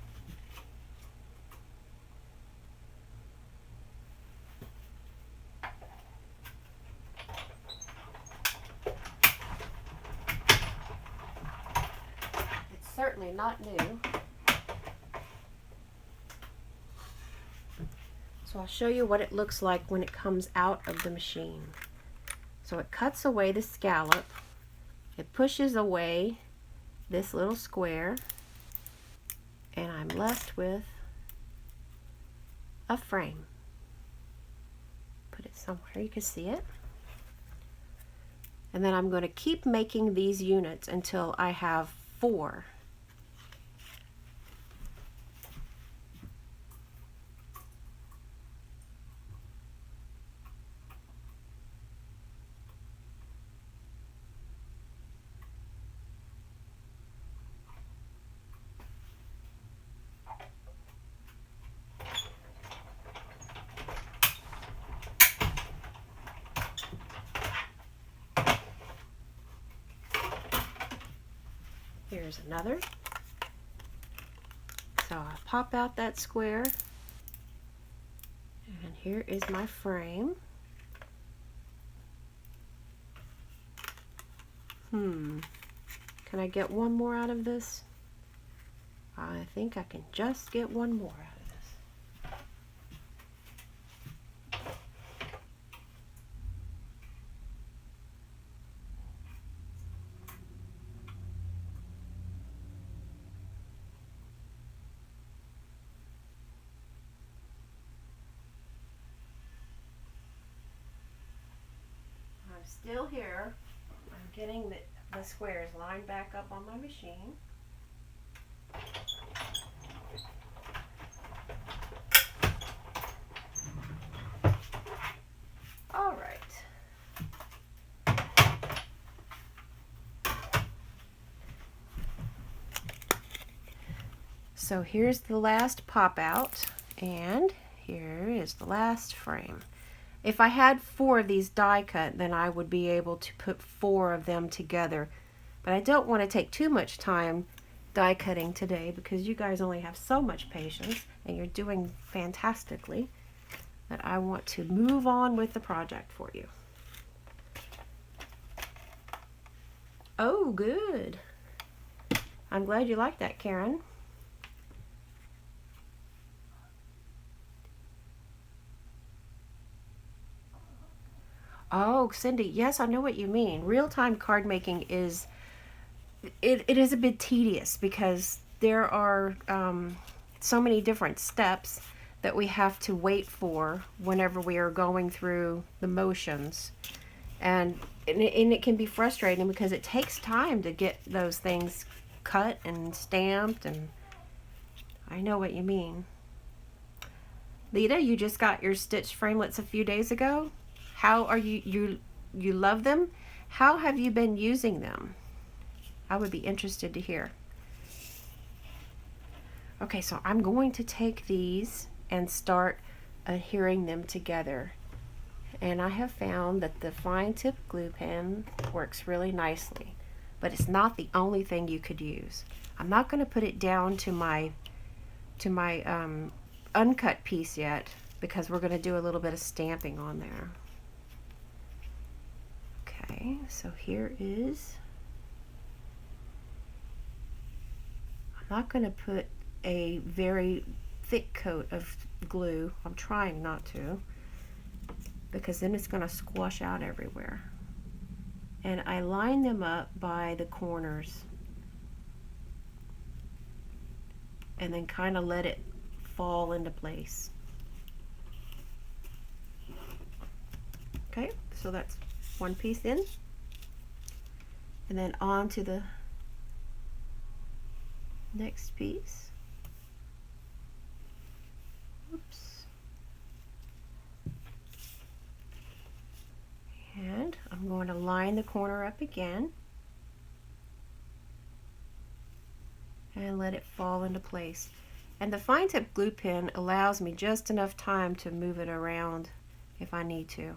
It's certainly not new. So I'll show you what it looks like when it comes out of the machine. So it cuts away the scallop, it pushes away this little square, and I'm left with a frame. Put it somewhere you can see it. And then I'm going to keep making these units until I have 4. Here's another. So I pop out that square, and here is my frame. Can I get one more out of this? I think I can just get one more out of this. I'm still here. I'm getting the squares lined back up on my machine. All right. So here's the last pop out, and here is the last frame. If I had 4 of these die cut, then I would be able to put 4 of them together. But I don't want to take too much time die cutting today, because you guys only have so much patience and you're doing fantastically, that I want to move on with the project for you. Oh, good. I'm glad you like that, Karen. Oh, Cindy, yes, I know what you mean. Real-time card making is, it is a bit tedious, because there are so many different steps that we have to wait for whenever we are going through the motions. And it can be frustrating, because it takes time to get those things cut and stamped, and I know what you mean. Lita, you just got your stitched framelits a few days ago. How are you love them? How have you been using them? I would be interested to hear. Okay, so I'm going to take these and start adhering them together. And I have found that the fine tip glue pen works really nicely, but it's not the only thing you could use. I'm not going to put it down to my uncut piece yet, because we're going to do a little bit of stamping on there. Okay, so here is, I'm not going to put a very thick coat of glue. I'm trying not to, because then it's going to squash out everywhere. And I line them up by the corners and then kind of let it fall into place. Okay, so that's one piece in, and then on to the next piece. Oops. And I'm going to line the corner up again and let it fall into place. And the fine tip glue pen allows me just enough time to move it around if I need to.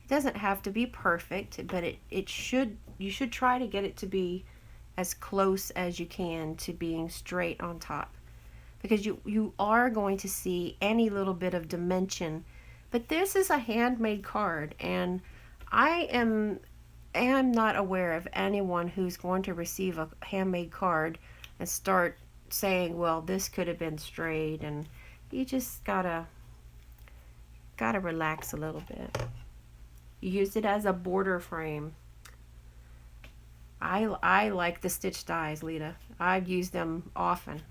It doesn't have to be perfect, but you should try to get it to be as close as you can to being straight on top, because you are going to see any little bit of dimension. But this is a handmade card, and I am not aware of anyone who's going to receive a handmade card and start saying, well, this could have been straight. And you just gotta relax a little bit. Use it as a border frame. I like the stitch dies, Lita. I've used them often,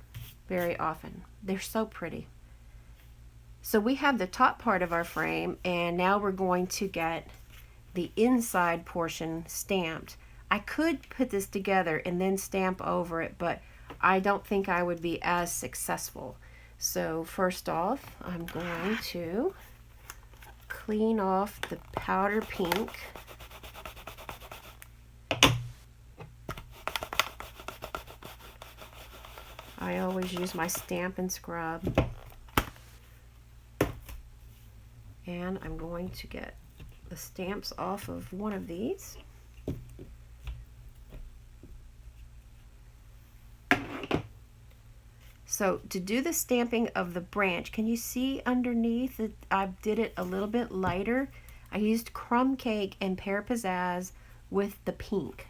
very often. They're so pretty. So we have the top part of our frame, and now we're going to get the inside portion stamped. I could put this together and then stamp over it, but I don't think I would be as successful. So first off, I'm going to clean off the powder pink. I always use my Stampin' scrub. And I'm going to get the stamps off of one of these. So to do the stamping of the branch, can you see underneath that I did it a little bit lighter? I used crumb cake and pear pizzazz with the pink.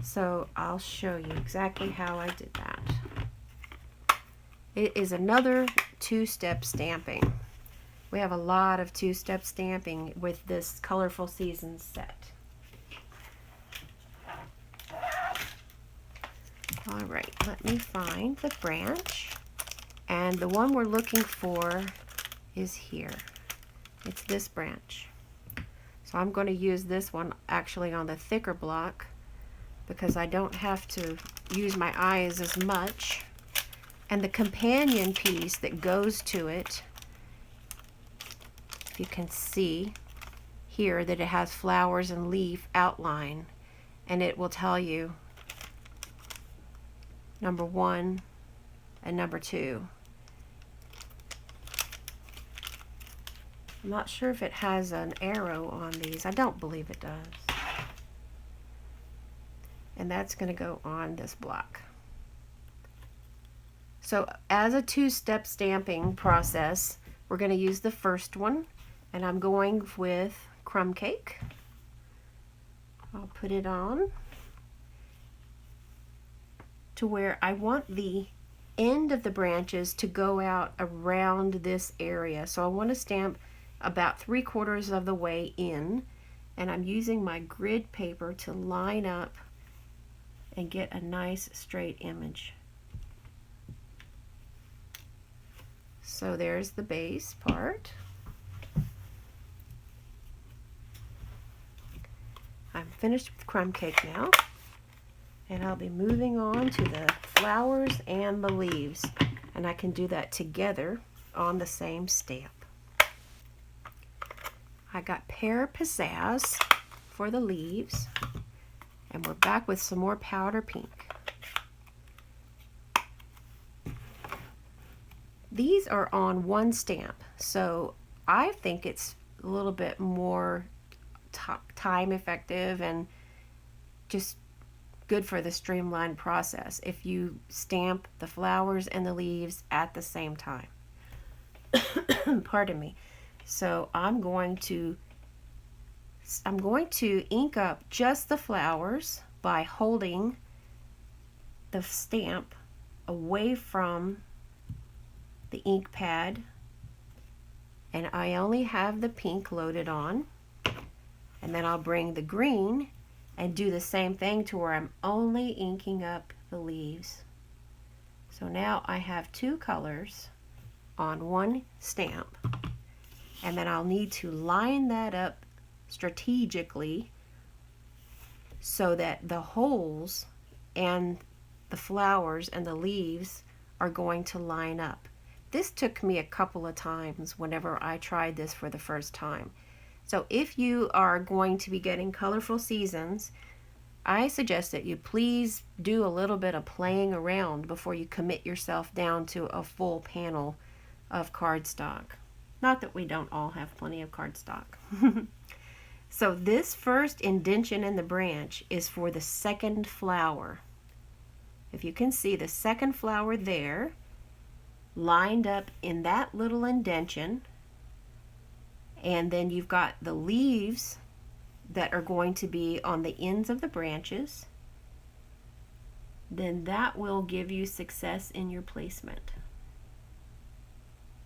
So I'll show you exactly how I did that. It is another two-step stamping. We have a lot of two-step stamping with this Colorful Seasons set. All right, let me find the branch. And the one we're looking for is here. It's this branch. So I'm going to use this one actually on the thicker block because I don't have to use my eyes as much. And the companion piece that goes to it, you can see here that it has flowers and leaf outline, and it will tell you number 1 and number 2. I'm not sure if it has an arrow on these. I don't believe it does. And that's going to go on this block. So as a two-step stamping process, we're going to use the first one, and I'm going with crumb cake. I'll put it on to where I want the end of the branches to go out around this area. So I want to stamp about 3/4 of the way in, and I'm using my grid paper to line up and get a nice straight image. So there's the base part. I'm finished with crumb cake now, and I'll be moving on to the flowers and the leaves, and I can do that together on the same stamp. I got pear pizzazz for the leaves, and we're back with some more powder pink. These are on one stamp, so I think it's a little bit more time effective and just good for the streamlined process if you stamp the flowers and the leaves at the same time. Pardon me. So I'm going to ink up just the flowers by holding the stamp away from the ink pad, and I only have the pink loaded on, and then I'll bring the green and do the same thing to where I'm only inking up the leaves. So now I have two colors on one stamp, and then I'll need to line that up strategically so that the holes and the flowers and the leaves are going to line up. This took me a couple of times whenever I tried this for the first time. So if you are going to be getting colorful seasons, I suggest that you please do a little bit of playing around before you commit yourself down to a full panel of cardstock. Not that we don't all have plenty of cardstock. So this first indentation in the branch is for the second flower. If you can see the second flower there, lined up in that little indentation, and then you've got the leaves that are going to be on the ends of the branches, then that will give you success in your placement.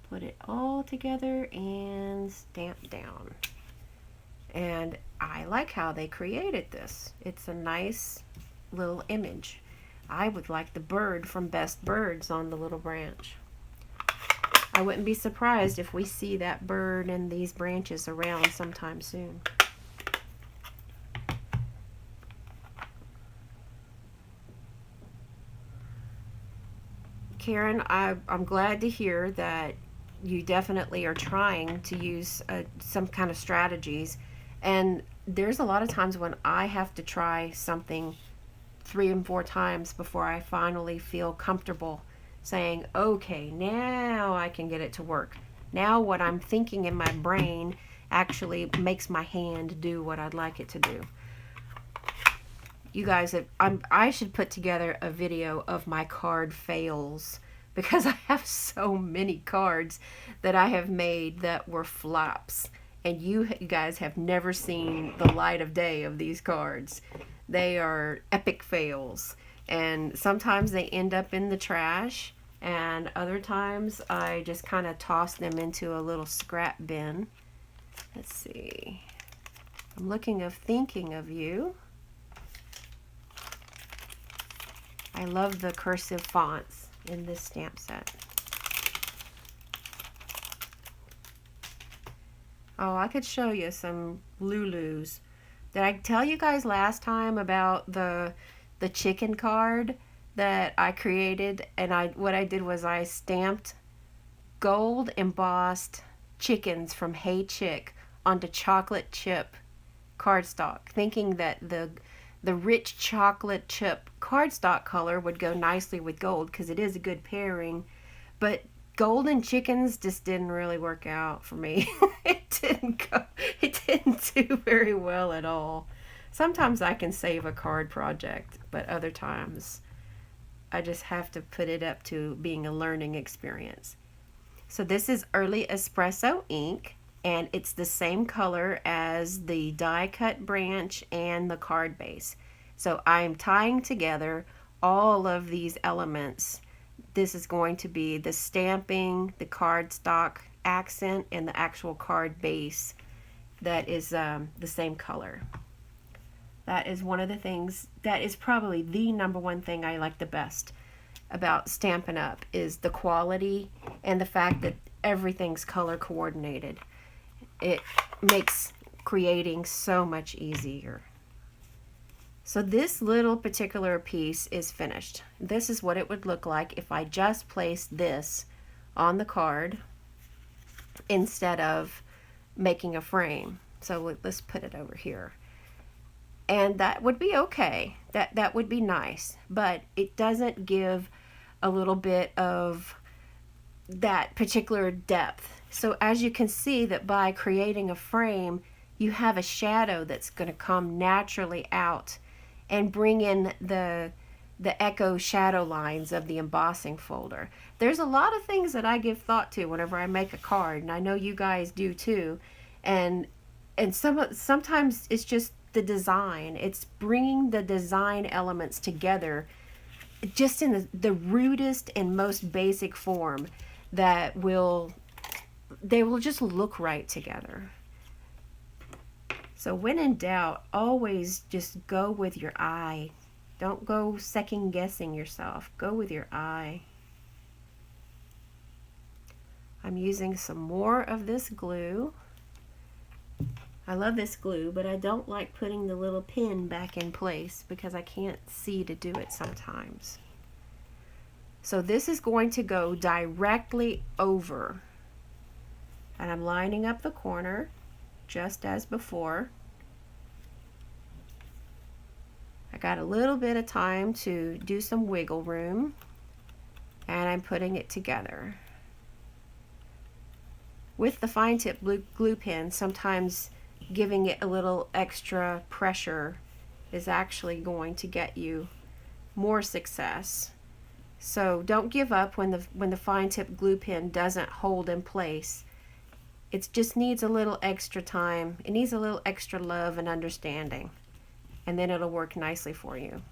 Put it all together and stamp down. And I like how they created this. It's a nice little image. I would like the bird from Best Birds on the little branch. I wouldn't be surprised if we see that bird and these branches around sometime soon. Karen, I'm glad to hear that you definitely are trying to use some kind of strategies. And there's a lot of times when I have to try something 3 and 4 times before I finally feel comfortable saying, okay, now I can get it to work. Now what I'm thinking in my brain actually makes my hand do what I'd like it to do. You guys, I should put together a video of my card fails, because I have so many cards that I have made that were flops. And you guys have never seen the light of day of these cards. They are epic fails. And sometimes they end up in the trash, and other times I just kind of toss them into a little scrap bin. Let's see. I'm thinking of you. I love the cursive fonts in this stamp set. Oh, I could show you some Lulus. Did I tell you guys last time about the chicken card that I created? And what I did was I stamped gold embossed chickens from Hey Chick onto chocolate chip cardstock, thinking that the rich chocolate chip cardstock color would go nicely with gold because it is a good pairing. But golden chickens just didn't really work out for me. It didn't do very well at all. Sometimes I can save a card project, but other times I just have to put it up to being a learning experience. So this is Early Espresso ink, and it's the same color as the die cut branch and the card base. So I'm tying together all of these elements. This is going to be the stamping, the cardstock accent, and the actual card base that is the same color. That is one of the things, that is probably the number one thing I like the best about Stampin' Up! Is the quality and the fact that everything's color coordinated. It makes creating so much easier. So this little particular piece is finished. This is what it would look like if I just placed this on the card instead of making a frame. So let's put it over here. And that would be okay. That would be nice, but it doesn't give a little bit of that particular depth. So as you can see that by creating a frame, you have a shadow that's going to come naturally out. and bring in the echo shadow lines of the embossing folder. There's a lot of things that I give thought to whenever I make a card, and I know you guys do too. And sometimes it's just the design. It's bringing the design elements together just in the rudest and most basic form that they will just look right together. So when in doubt, always just go with your eye. Don't go second guessing yourself. Go with your eye. I'm using some more of this glue. I love this glue, but I don't like putting the little pin back in place because I can't see to do it sometimes. So this is going to go directly over. And I'm lining up the corner just as before. I got a little bit of time to do some wiggle room, and I'm putting it together. With the fine tip glue pen, sometimes giving it a little extra pressure is actually going to get you more success. So don't give up when the fine tip glue pen doesn't hold in place. It just needs a little extra time. It needs a little extra love and understanding, and then it'll work nicely for you.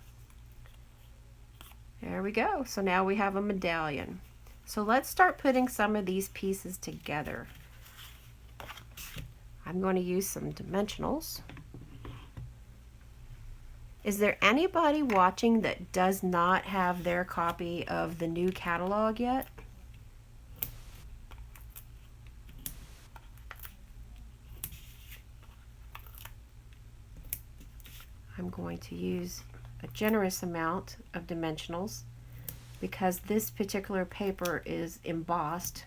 There we go. So now we have a medallion. So let's start putting some of these pieces together. I'm going to use some dimensionals. Is there anybody watching that does not have their copy of the new catalog yet? I'm going to use a generous amount of dimensionals because this particular paper is embossed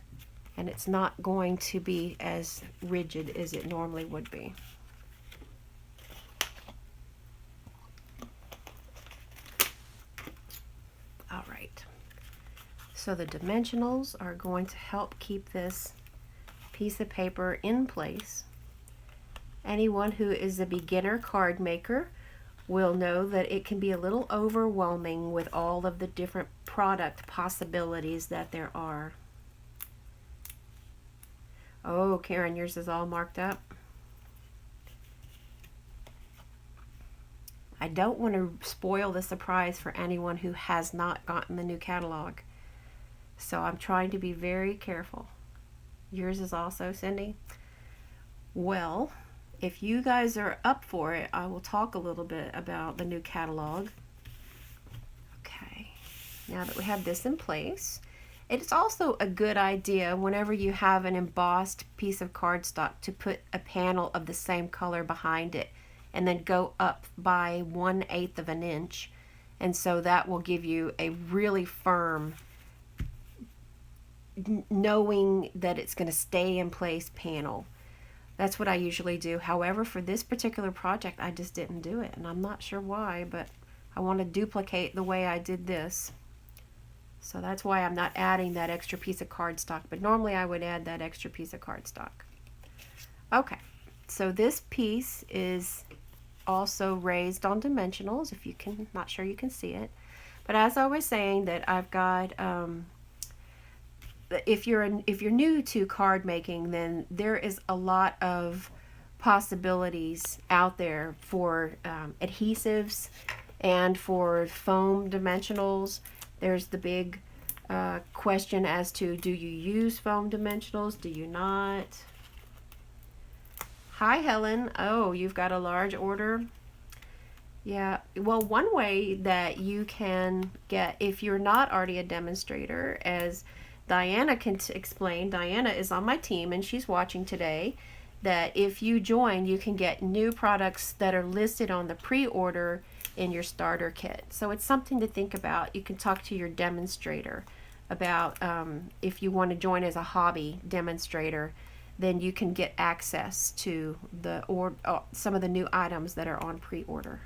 and it's not going to be as rigid as it normally would be. All right, so the dimensionals are going to help keep this piece of paper in place. Anyone who is a beginner card maker will know that it can be a little overwhelming with all of the different product possibilities that there are. Oh, Karen, yours is all marked up. I don't want to spoil the surprise for anyone who has not gotten the new catalog. So I'm trying to be very careful. Yours is also, Cindy? Well, if you guys are up for it, I will talk a little bit about the new catalog. Okay, now that we have this in place, it's also a good idea whenever you have an embossed piece of cardstock to put a panel of the same color behind it and then go up by 1/8 of an inch. And so that will give you a really firm, knowing that it's going to stay in place panel. That's what I usually do. However, for this particular project, I just didn't do it, and I'm not sure why, but I want to duplicate the way I did this. So that's why I'm not adding that extra piece of cardstock, but normally I would add that extra piece of cardstock. Okay, so this piece is also raised on dimensionals, if you can, not sure you can see it. But as I was saying, that I've got if you're new to card making, then there is a lot of possibilities out there for adhesives and for foam dimensionals. There's the big question as to, do you use foam dimensionals? Do you not? Hi, Helen. Oh, you've got a large order. Yeah, well, one way that you can get, if you're not already a demonstrator, as Diana can explain, Diana is on my team and she's watching today, that if you join, you can get new products that are listed on the pre-order in your starter kit. So it's something to think about. You can talk to your demonstrator about if you want to join as a hobby demonstrator, then you can get access to the some of the new items that are on pre-order.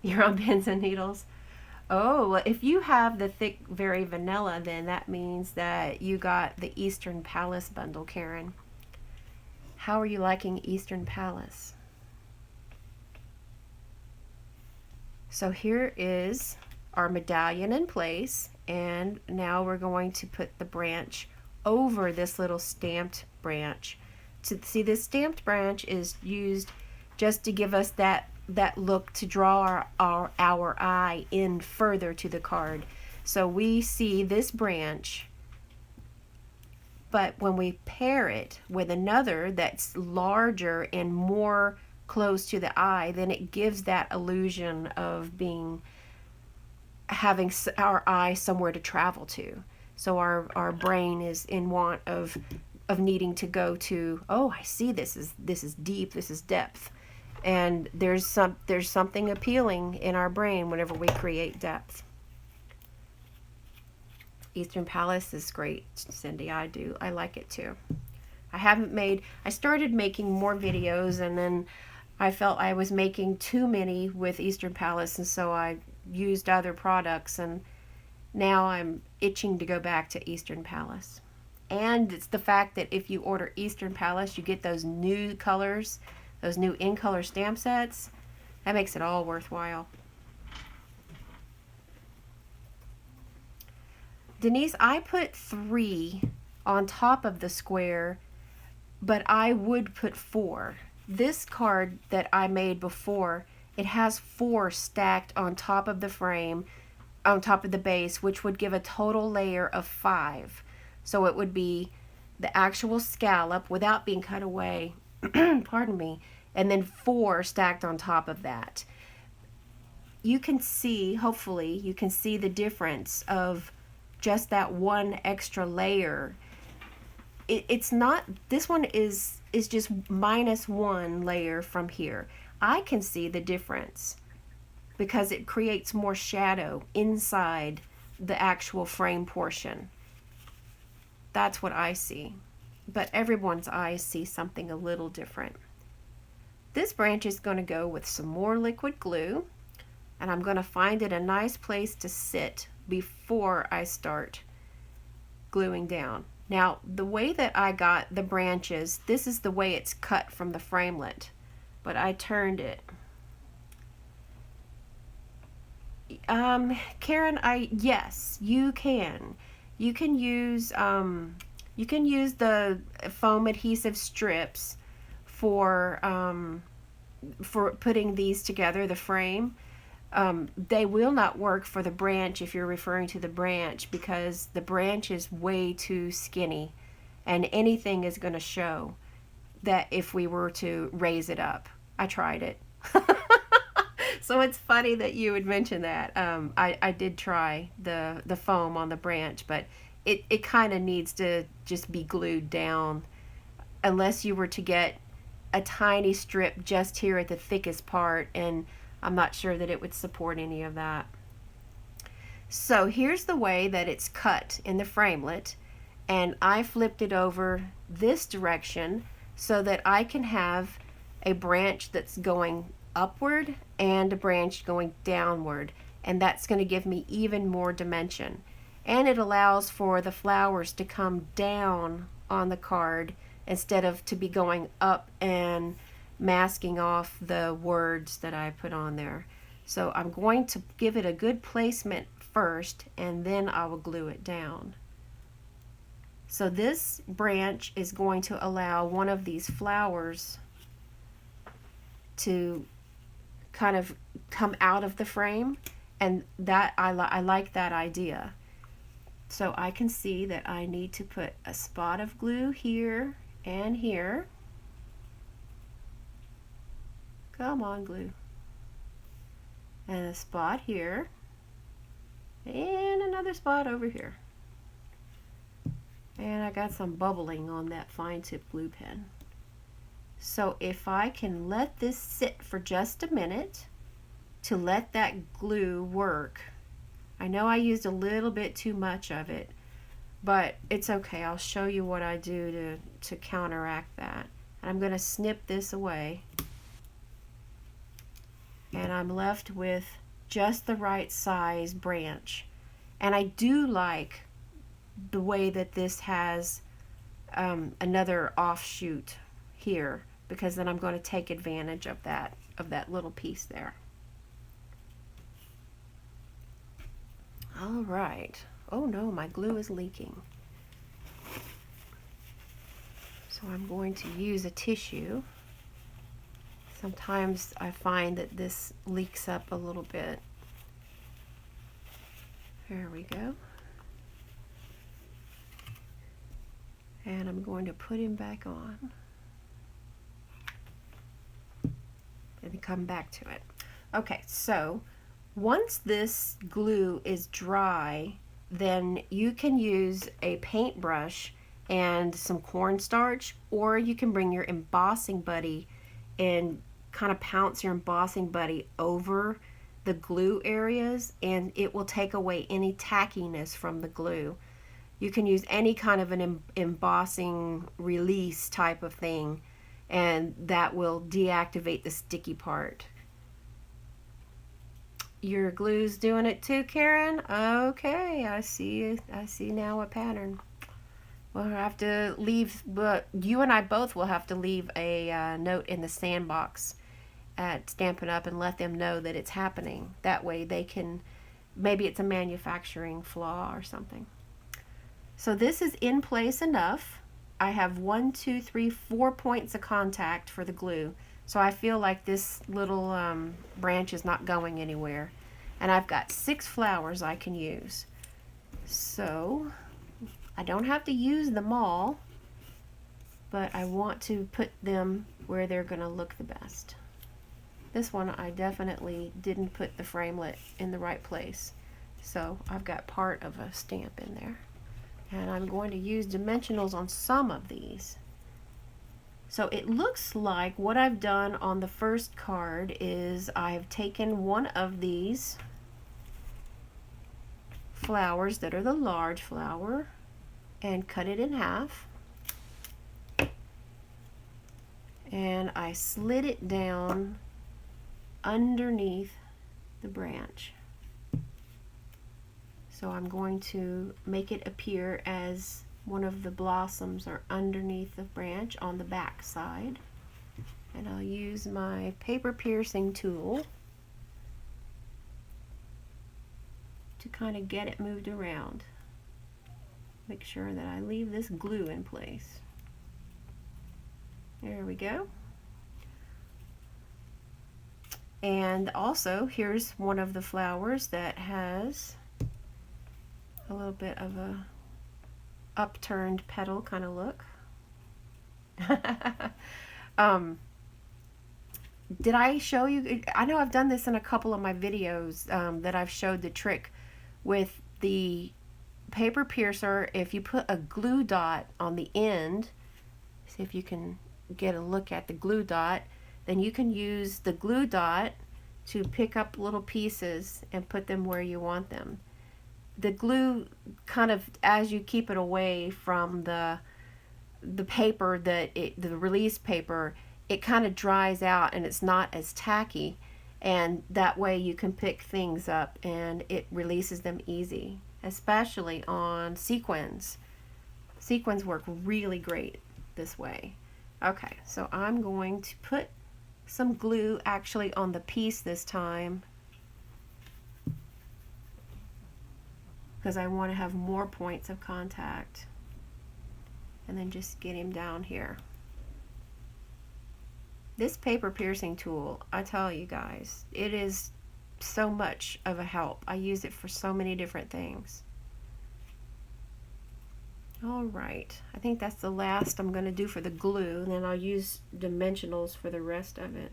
You're on pins and needles? Oh, well, if you have the thick, very vanilla, then that means that you got the Eastern Palace bundle, Karen. How are you liking Eastern Palace? So here is our medallion in place, and now we're going to put the branch over this little stamped branch. To see, this stamped branch is used just to give us that look, to draw our eye in further to the card. So we see this branch, but when we pair it with another that's larger and more close to the eye, then it gives that illusion of having our eye somewhere to travel to. So our brain is in want of needing to go to, oh, I see, this is deep, this is depth. And there's something appealing in our brain whenever we create depth. Eastern Palace is great, Cindy. I like it too. I started making more videos, and then I felt I was making too many with Eastern Palace, and so I used other products, and now I'm itching to go back to Eastern Palace. And it's the fact that if you order Eastern Palace, you get those new colors, those new in-color stamp sets. That makes it all worthwhile. Denise, I put 3 on top of the square, but I would put 4. This card that I made before, it has 4 stacked on top of the frame, on top of the base, which would give a total layer of 5. So it would be the actual scallop without being cut away, pardon me, and then 4 stacked on top of that. You can see, hopefully, you can see the difference of just that one extra layer. It's not, this one is just -1 layer from here. I can see the difference because it creates more shadow inside the actual frame portion. That's what I see. But everyone's eyes see something a little different. This branch is going to go with some more liquid glue, and I'm going to find it a nice place to sit before I start gluing down. Now, the way that I got the branches, this is the way it's cut from the framelit, but I turned it. Karen, yes, you can. You can use the foam adhesive strips for putting these together, the frame. They will not work for the branch if you're referring to the branch, because the branch is way too skinny, and anything is going to show that if we were to raise it up. I tried it. So it's funny that you would mention that. I did try the foam on the branch, but it kind of needs to just be glued down, unless you were to get a tiny strip just here at the thickest part, and I'm not sure that it would support any of that. So here's the way that it's cut in the framelit, and I flipped it over this direction so that I can have a branch that's going upward and a branch going downward, and that's going to give me even more dimension. And it allows for the flowers to come down on the card instead of to be going up and masking off the words that I put on there. So I'm going to give it a good placement first, and then I will glue it down. So this branch is going to allow one of these flowers to kind of come out of the frame, and that I like that idea. So I can see that I need to put a spot of glue here and here. Come on, glue. And a spot here, and another spot over here. And I got some bubbling on that fine tip glue pen. So if I can let this sit for just a minute to let that glue work. I know I used a little bit too much of it, but it's okay. I'll show you what I do to counteract that. And I'm going to snip this away. And I'm left with just the right size branch. And I do like the way that this has another offshoot here, because then I'm going to take advantage of that little piece there. All right. Oh no, my glue is leaking. So I'm going to use a tissue. Sometimes I find that this leaks up a little bit. There we go. And I'm going to put him back on and come back to it. Okay, so once this glue is dry, then you can use a paintbrush and some cornstarch, or you can bring your embossing buddy and kind of pounce your embossing buddy over the glue areas, and it will take away any tackiness from the glue. You can use any kind of an embossing release type of thing, and that will deactivate the sticky part. Your glue's doing it too, Karen? Okay, I see now a pattern. We'll have to leave, but you and I both will have to leave a note in the sandbox at Stampin' Up! And let them know that it's happening. That way they can, maybe it's a manufacturing flaw or something. So this is in place enough. I have 1, 2, 3, 4 points of contact for the glue. So I feel like this little branch is not going anywhere. And I've got 6 flowers I can use. So I don't have to use them all, but I want to put them where they're going to look the best. This one I definitely didn't put the framelit in the right place. So I've got part of a stamp in there. And I'm going to use dimensionals on some of these. So it looks like what I've done on the first card is I've taken one of these flowers that are the large flower and cut it in half. And I slid it down underneath the branch. So I'm going to make it appear as one of the blossoms are underneath the branch on the back side. And I'll use my paper piercing tool to kind of get it moved around. Make sure that I leave this glue in place. There we go. And also here's one of the flowers that has a little bit of a upturned petal kind of look. Did I show you? I know I've done this in a couple of my videos that I've showed the trick with the paper piercer. If you put a glue dot on the end, see if you can get a look at the glue dot, then you can use the glue dot to pick up little pieces and put them where you want them. The glue kind of, as you keep it away from the paper, the release paper, it kind of dries out and it's not as tacky, and that way you can pick things up and it releases them easy, especially on sequins. Sequins work really great this way. Okay, so I'm going to put some glue actually on the piece this time, because I want to have more points of contact, and then just get him down here. This paper piercing tool, I tell you guys, it is so much of a help. I use it for so many different things. Alright, I think that's the last I'm going to do for the glue, and then I'll use dimensionals for the rest of it.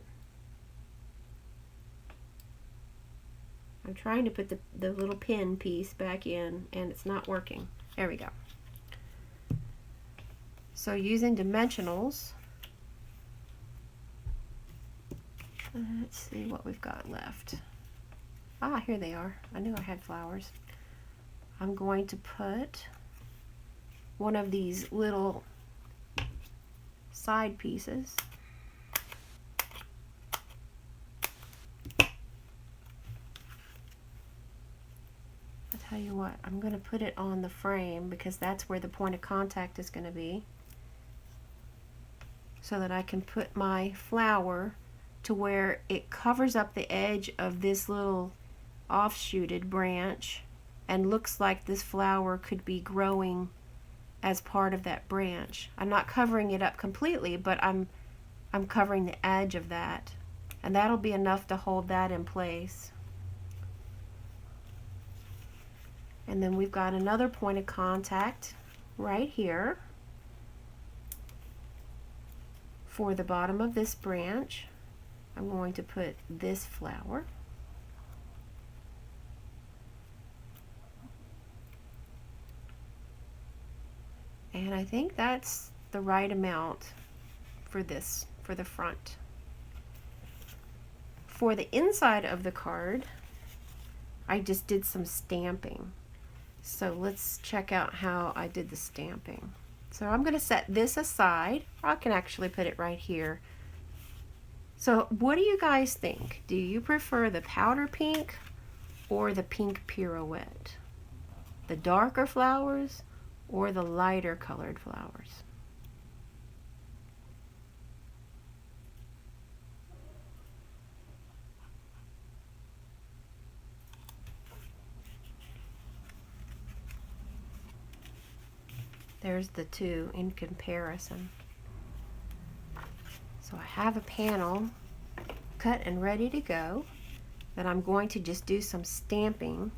I'm trying to put the little pin piece back in, and it's not working. There we go. So using dimensionals, let's see what we've got left. Ah, here they are. I knew I had flowers. I'm going to put one of these little side pieces. I'll tell you what, I'm going to put it on the frame because that's where the point of contact is going to be, so that I can put my flower to where it covers up the edge of this little offshooted branch, and looks like this flower could be growing as part of that branch. I'm not covering it up completely, but I'm covering the edge of that, and that'll be enough to hold that in place. And then we've got another point of contact right here for the bottom of this branch. I'm going to put this flower. And I think that's the right amount for this, for the front. For the inside of the card, I just did some stamping. So let's check out how I did the stamping. So I'm going to set this aside. I can actually put it right here. So what do you guys think? Do you prefer the powder pink or the pink pirouette? The darker flowers or the lighter colored flowers? There's the two in comparison. So I have a panel cut and ready to go that I'm going to just do some stamping.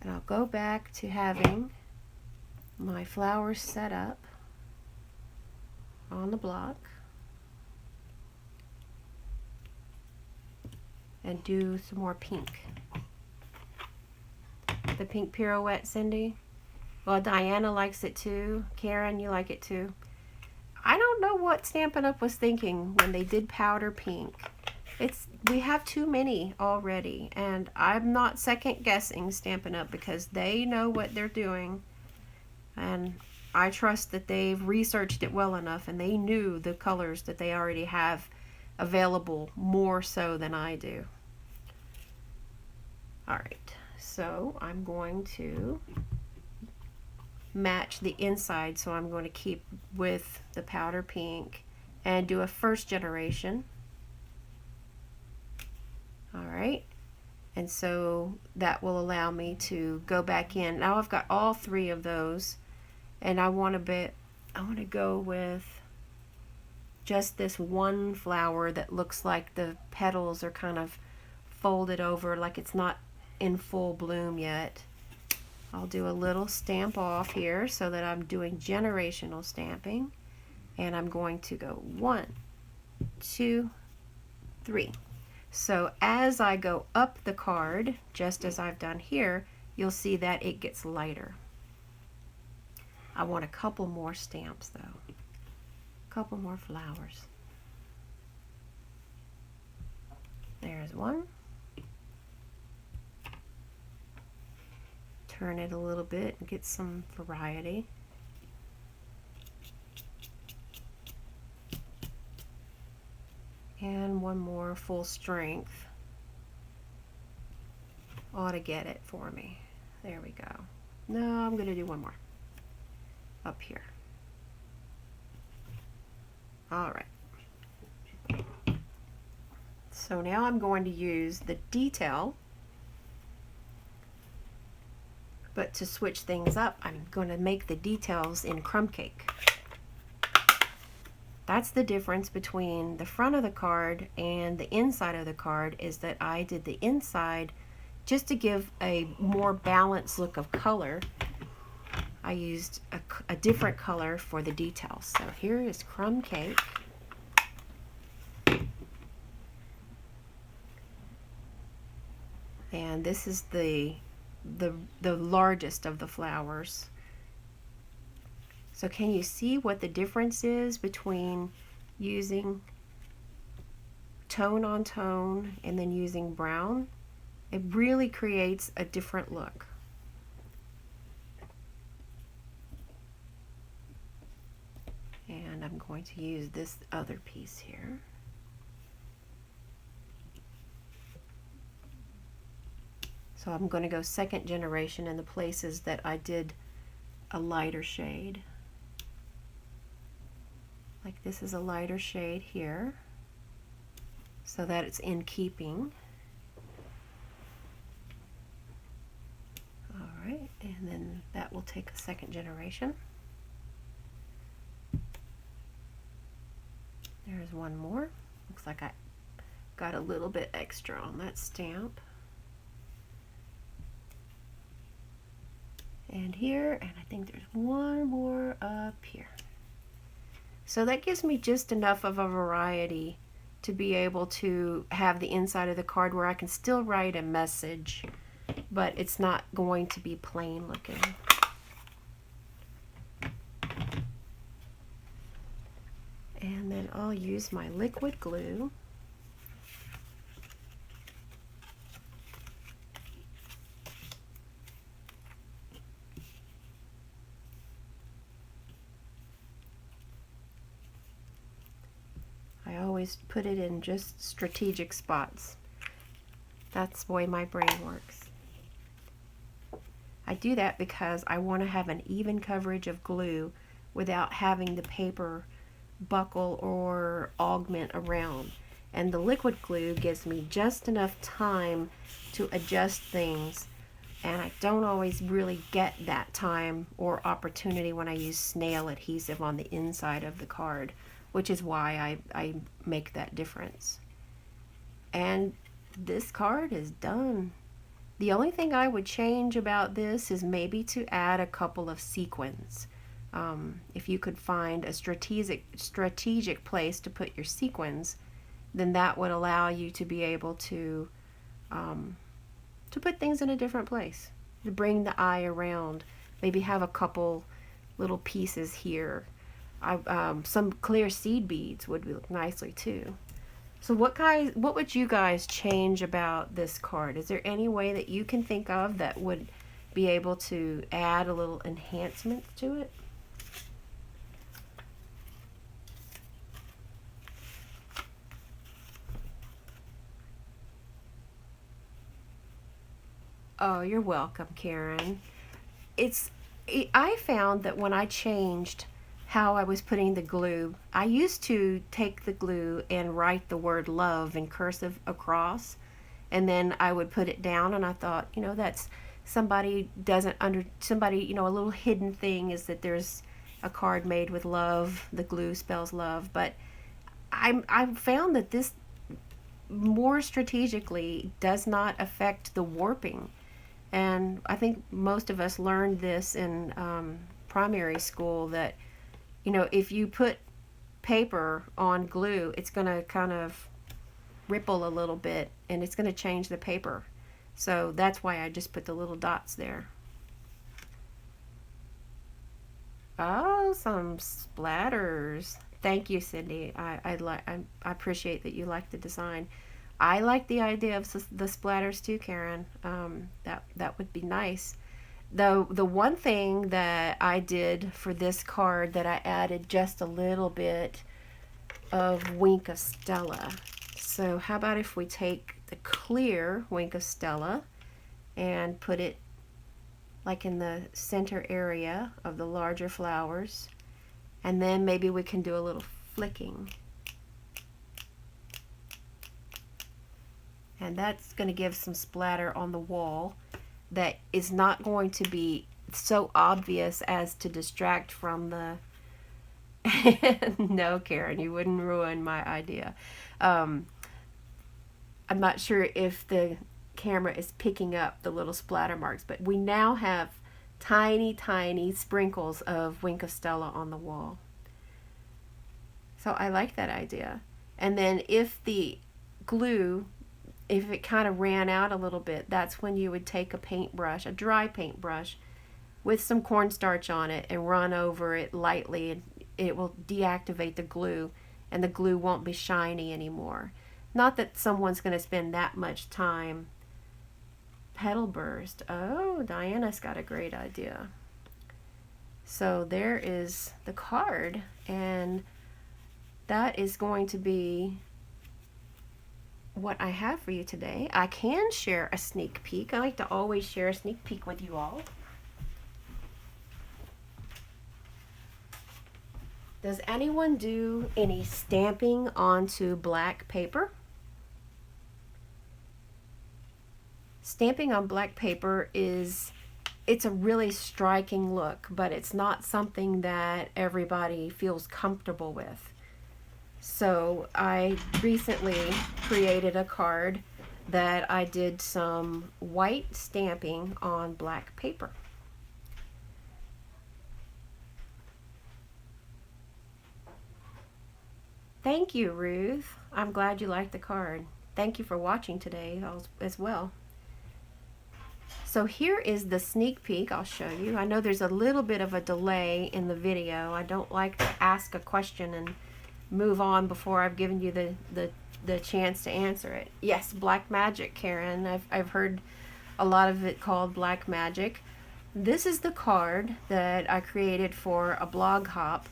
And I'll go back to having my flowers set up on the block and do some more pink. The pink pirouette, Cindy? Well, Diana likes it too. Karen, you like it too. I don't know what Stampin' Up! Was thinking when they did powder pink. We have too many already, and I'm not second guessing Stampin' Up! Because they know what they're doing, and I trust that they've researched it well enough and they knew the colors that they already have available more so than I do. Alright, so I'm going to match the inside, so I'm going to keep with the powder pink and do a first generation. Alright, and so that will allow me to go back in. Now I've got all three of those, and I want to go with just this one flower that looks like the petals are kind of folded over, like it's not in full bloom yet. I'll do a little stamp off here so that I'm doing generational stamping, and I'm going to go 1, 2, 3. So as I go up the card, just as I've done here, you'll see that it gets lighter. I want a couple more stamps though, a couple more flowers. There's one. Turn it a little bit and get some variety. And one more full strength ought to get it for me. There we go. No, I'm going to do one more up here. All right. So now I'm going to use the detail, but to switch things up, I'm going to make the details in crumb cake. That's the difference between the front of the card and the inside of the card, is that I did the inside just to give a more balanced look of color. I used a different color for the details. So here is crumb cake. And this is the largest of the flowers. So can you see what the difference is between using tone on tone and then using brown? It really creates a different look. And I'm going to use this other piece here. So I'm going to go second generation in the places that I did a lighter shade. Like this is a lighter shade here, so that it's in keeping. Alright, and then that will take a second generation. There's one more. Looks like I got a little bit extra on that stamp. And here, and I think there's one more up here. So that gives me just enough of a variety to be able to have the inside of the card where I can still write a message, but it's not going to be plain looking. And then I'll use my liquid glue. I always put it in just strategic spots. That's the way my brain works. I do that because I want to have an even coverage of glue without having the paper buckle or augment around. And the liquid glue gives me just enough time to adjust things, and I don't always really get that time or opportunity when I use snail adhesive on the inside of the card, which is why I make that difference. And this card is done. The only thing I would change about this is maybe to add a couple of sequins. If you could find a strategic place to put your sequins, then that would allow you to be able to put things in a different place, to bring the eye around. Maybe have a couple little pieces here. Some clear seed beads would look nicely too. So what would you guys change about this card? Is there any way that you can think of that would be able to add a little enhancement to it? Oh, you're welcome, Karen. I found that when I changed how I was putting the glue, I used to take the glue and write the word love in cursive across, and then I would put it down, and I thought, that's somebody, a little hidden thing is that there's a card made with love, the glue spells love, but I found that this more strategically does not affect the warping. And I think most of us learned this in primary school, that if you put paper on glue, it's going to kind of ripple a little bit and it's going to change the paper. So that's why I just put the little dots there. Oh, some splatters. Thank you, Cindy. I appreciate that you like the design. I like the idea of the splatters too, Karen. That would be nice. Though the one thing that I did for this card, that I added just a little bit of Wink of Stella. So how about if we take the clear Wink of Stella and put it like in the center area of the larger flowers, and then maybe we can do a little flicking. And that's going to give some splatter on the wall that is not going to be so obvious as to distract from the... No, Karen, you wouldn't ruin my idea. I'm not sure if the camera is picking up the little splatter marks, but we now have tiny sprinkles of Wink of Stella on the wall. So I like that idea. And then if the glue, if it kind of ran out a little bit, that's when you would take a paintbrush, a dry paintbrush, with some cornstarch on it and run over it lightly, and it will deactivate the glue, and the glue won't be shiny anymore. Not that someone's going to spend that much time. Petal burst. Oh, Diana's got a great idea. So there is the card, and that is going to be what I have for you today. I can share a sneak peek. I like to always share a sneak peek with you all. Does anyone do any stamping onto black paper? Stamping on black paper is it's a really striking look, but it's not something that everybody feels comfortable with. So I recently created a card that I did some white stamping on black paper. Thank you, Ruth. I'm glad you liked the card. Thank you for watching today as well. So here is the sneak peek I'll show you. I know there's a little bit of a delay in the video. I don't like to ask a question and move on before I've given you the chance to answer it. Yes, black magic, Karen. I've heard a lot of it called black magic. This is the card that I created for a blog hop,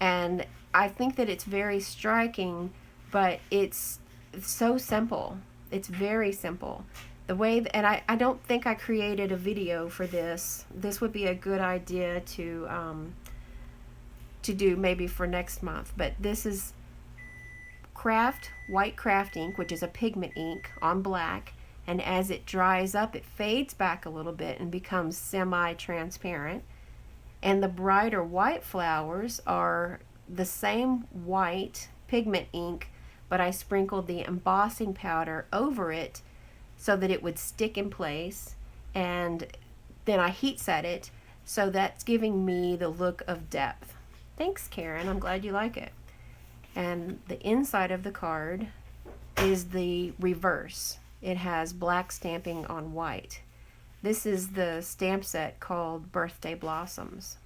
and I think that it's very striking, but it's so simple. It's very simple. The way and I don't think I created a video for this. This would be a good idea to do maybe for next month. But this is white craft ink, which is a pigment ink on black, and as it dries up, it fades back a little bit and becomes semi-transparent. And the brighter white flowers are the same white pigment ink, but I sprinkled the embossing powder over it so that it would stick in place, and then I heat set it, so that's giving me the look of depth. Thanks, Karen. I'm glad you like it. And the inside of the card is the reverse. It has black stamping on white. This is the stamp set called Birthday Blossoms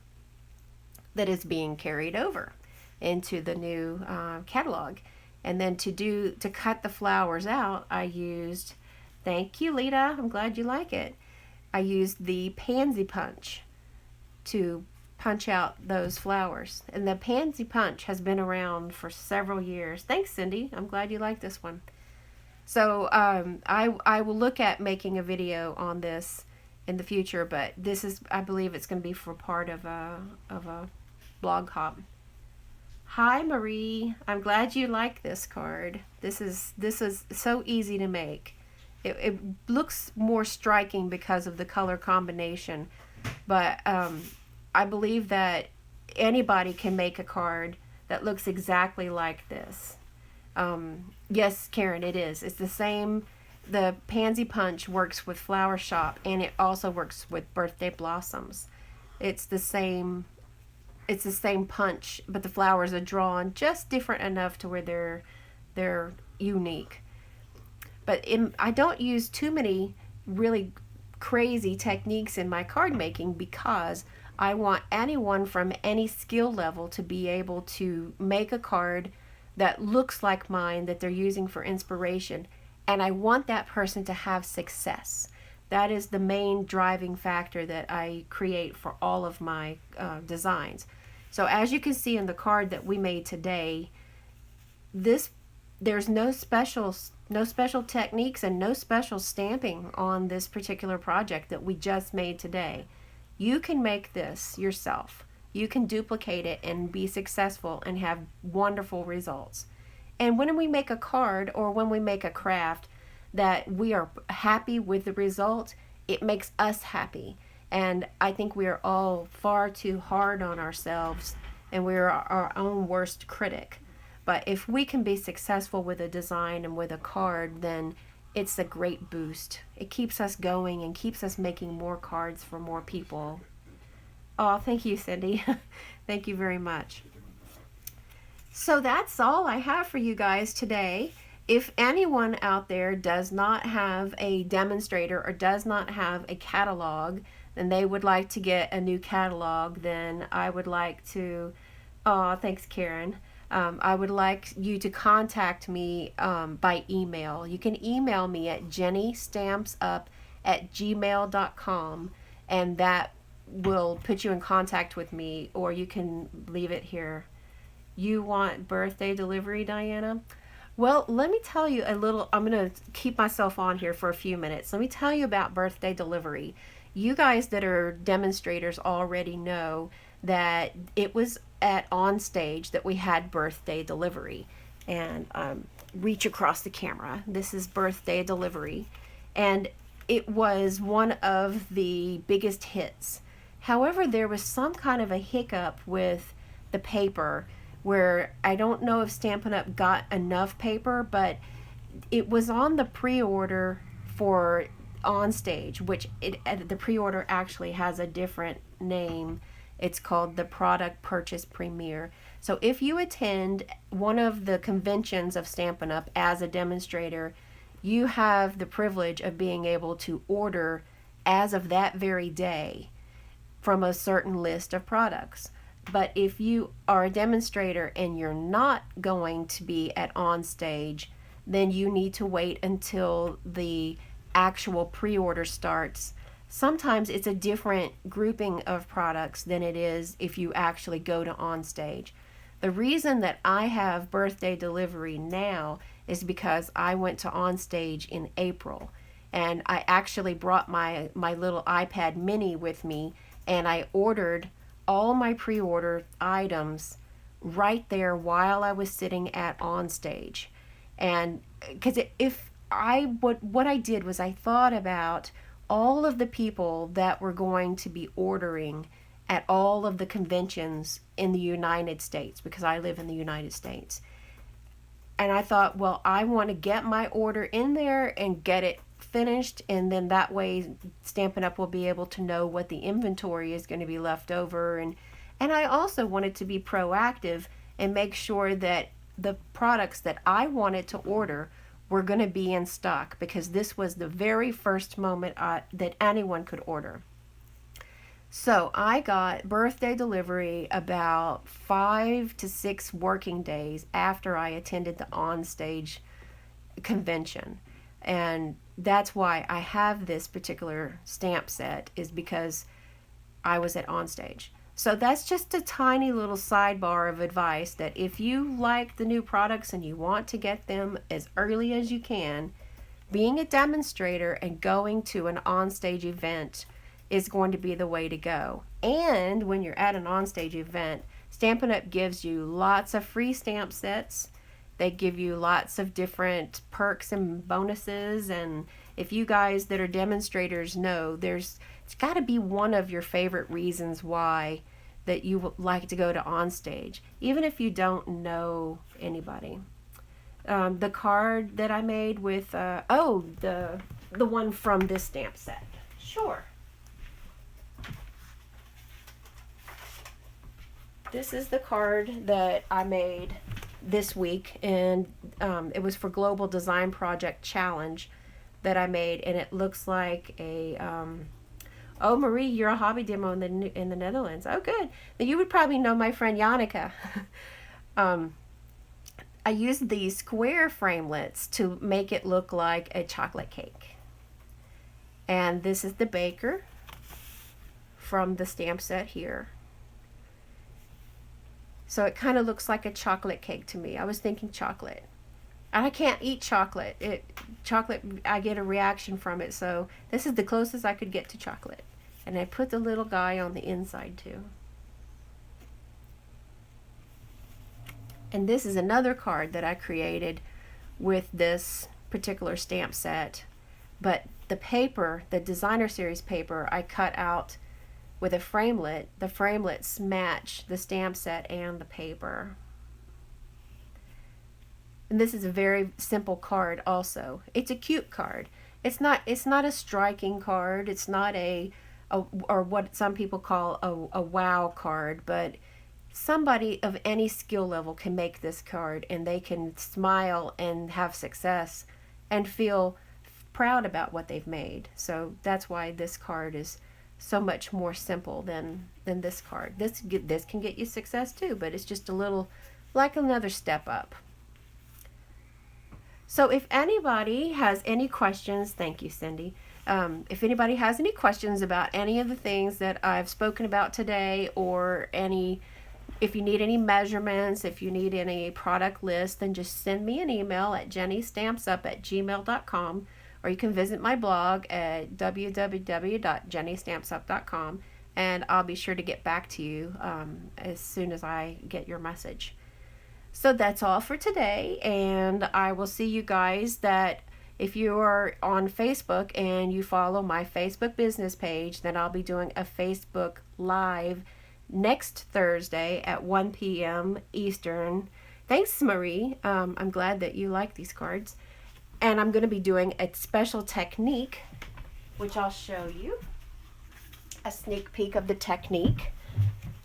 that is being carried over into the new catalog. And then to cut the flowers out, I used, thank you, Lita, I'm glad you like it, I used the pansy punch to punch out those flowers. And the pansy punch has been around for several years. Thanks, Cindy. I'm glad you like this one. So I will look at making a video on this in the future, but this is, I believe it's going to be for part of a blog hop. Hi, Marie. I'm glad you like this card. This is so easy to make. It looks more striking because of the color combination, but I believe that anybody can make a card that looks exactly like this. Yes, Karen, it is. It's the same. The Pansy Punch works with Flower Shop, and it also works with Birthday Blossoms. It's the same punch, but the flowers are drawn just different enough to where they're unique. But I don't use too many really crazy techniques in my card making, because I want anyone from any skill level to be able to make a card that looks like mine, that they're using for inspiration, and I want that person to have success. That is the main driving factor that I create for all of my designs. So as you can see in the card that we made today, there's no special techniques and no special stamping on this particular project that we just made today. You can make this yourself. You can duplicate it and be successful and have wonderful results. And when we make a card or when we make a craft that we are happy with the result, it makes us happy. And I think we are all far too hard on ourselves, and we are our own worst critic. But if we can be successful with a design and with a card, then it's a great boost. It keeps us going and keeps us making more cards for more people. Oh, thank you, Cindy. Thank you very much. So that's all I have for you guys today. If anyone out there does not have a demonstrator or does not have a catalog, and they would like to get a new catalog, then I would like to, oh, thanks, Karen. I would like you to contact me by email. You can email me at jennystampsup@gmail.com, and that will put you in contact with me, or you can leave it here. You want birthday delivery, Diana? Well, let me tell you a little. I'm going to keep myself on here for a few minutes. Let me tell you about birthday delivery. You guys that are demonstrators already know that it was at On Stage that we had birthday delivery. And reach across the camera. This is birthday delivery. And it was one of the biggest hits. However, there was some kind of a hiccup with the paper where I don't know if Stampin' Up! Got enough paper, but it was on the pre-order for On Stage, which the pre-order actually has a different name. It's called the Product Purchase Premiere. So if you attend one of the conventions of Stampin' Up! As a demonstrator, you have the privilege of being able to order as of that very day from a certain list of products. But if you are a demonstrator and you're not going to be at On Stage, then you need to wait until the actual pre-order starts. Sometimes it's a different grouping of products than it is if you actually go to On Stage. The reason that I have birthday delivery now is because I went to On Stage in April, and I actually brought my little iPad mini with me, and I ordered all my pre-order items right there while I was sitting at On Stage. And because what I did was I thought about all of the people that were going to be ordering at all of the conventions in the United States, because I live in the United States. And I thought, well, I want to get my order in there and get it finished, and then that way Stampin' Up! Will be able to know what the inventory is going to be left over. And I also wanted to be proactive and make sure that the products that I wanted to order were going to be in stock, because this was the very first moment that anyone could order. So I got birthday delivery about 5 to 6 working days after I attended the On Stage convention. And that's why I have this particular stamp set, is because I was at On Stage. So that's just a tiny little sidebar of advice, that if you like the new products and you want to get them as early as you can, being a demonstrator and going to an on-stage event is going to be the way to go. And when you're at an on-stage event, Stampin' Up! Gives you lots of free stamp sets. They give you lots of different perks and bonuses, and if you guys that are demonstrators know, it's got to be one of your favorite reasons why that you would like to go to On Stage, even if you don't know anybody. The card that I made with, the one from this stamp set. Sure. This is the card that I made this week, and it was for Global Design Project Challenge that I made, and it looks like a oh, Marie, you're a hobby demo in the Netherlands. Oh, good. Then you would probably know my friend Yannicka. I used these square framelits to make it look like a chocolate cake. And this is the baker from the stamp set here. So it kind of looks like a chocolate cake to me. I was thinking chocolate. And I can't eat chocolate. Chocolate, I get a reaction from it. So this is the closest I could get to chocolate. And I put the little guy on the inside too. And this is another card that I created with this particular stamp set. But the paper, the designer series paper, I cut out with a framelit. The framelits match the stamp set and the paper. And this is a very simple card also. It's a cute card. It's not a striking card. It's not or what some people call a wow card, but somebody of any skill level can make this card, and they can smile and have success and feel proud about what they've made. So that's why this card is so much more simple than this card. This can get you success too, but it's just a little like another step up. So if anybody has any questions, thank you, Cindy. If anybody has any questions about any of the things that I've spoken about today, or if you need any measurements, if you need any product lists, then just send me an email at jennystampsup@gmail.com, or you can visit my blog at www.jennystampsup.com, and I'll be sure to get back to you as soon as I get your message. So that's all for today, and I will see you guys that If you are on Facebook and you follow my Facebook business page, then I'll be doing a Facebook Live next Thursday at 1 p.m. Eastern. Thanks, Marie. I'm glad that you like these cards. And I'm going to be doing a special technique, which I'll show you. A sneak peek of the technique.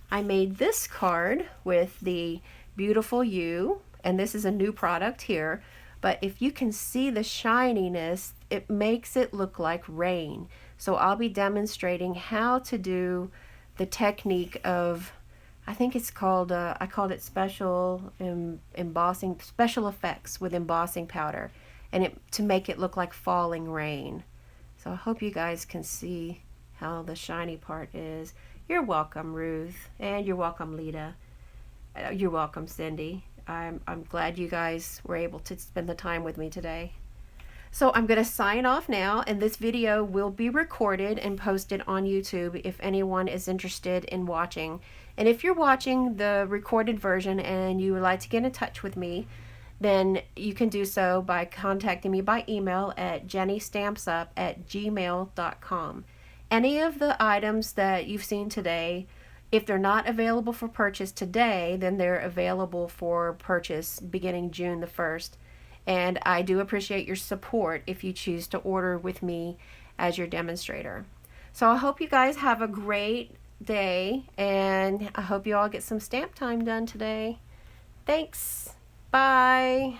I made this card with the beautiful you, and this is a new product here, but if you can see the shininess, it makes it look like rain. So I'll be demonstrating how to do the technique of, I think it's called, I called it special embossing, special effects with embossing powder, and to make it look like falling rain. So I hope you guys can see how the shiny part is. You're welcome, Ruth, and you're welcome, Lita. You're welcome, Cindy. I'm glad you guys were able to spend the time with me today. So I'm going to sign off now, and this video will be recorded and posted on YouTube if anyone is interested in watching. And if you're watching the recorded version and you would like to get in touch with me, then you can do so by contacting me by email at jennystampsup@gmail.com. Any of the items that you've seen today, if they're not available for purchase today, then they're available for purchase beginning June the 1st. And I do appreciate your support if you choose to order with me as your demonstrator. So I hope you guys have a great day, and I hope you all get some stamp time done today. Thanks. Bye.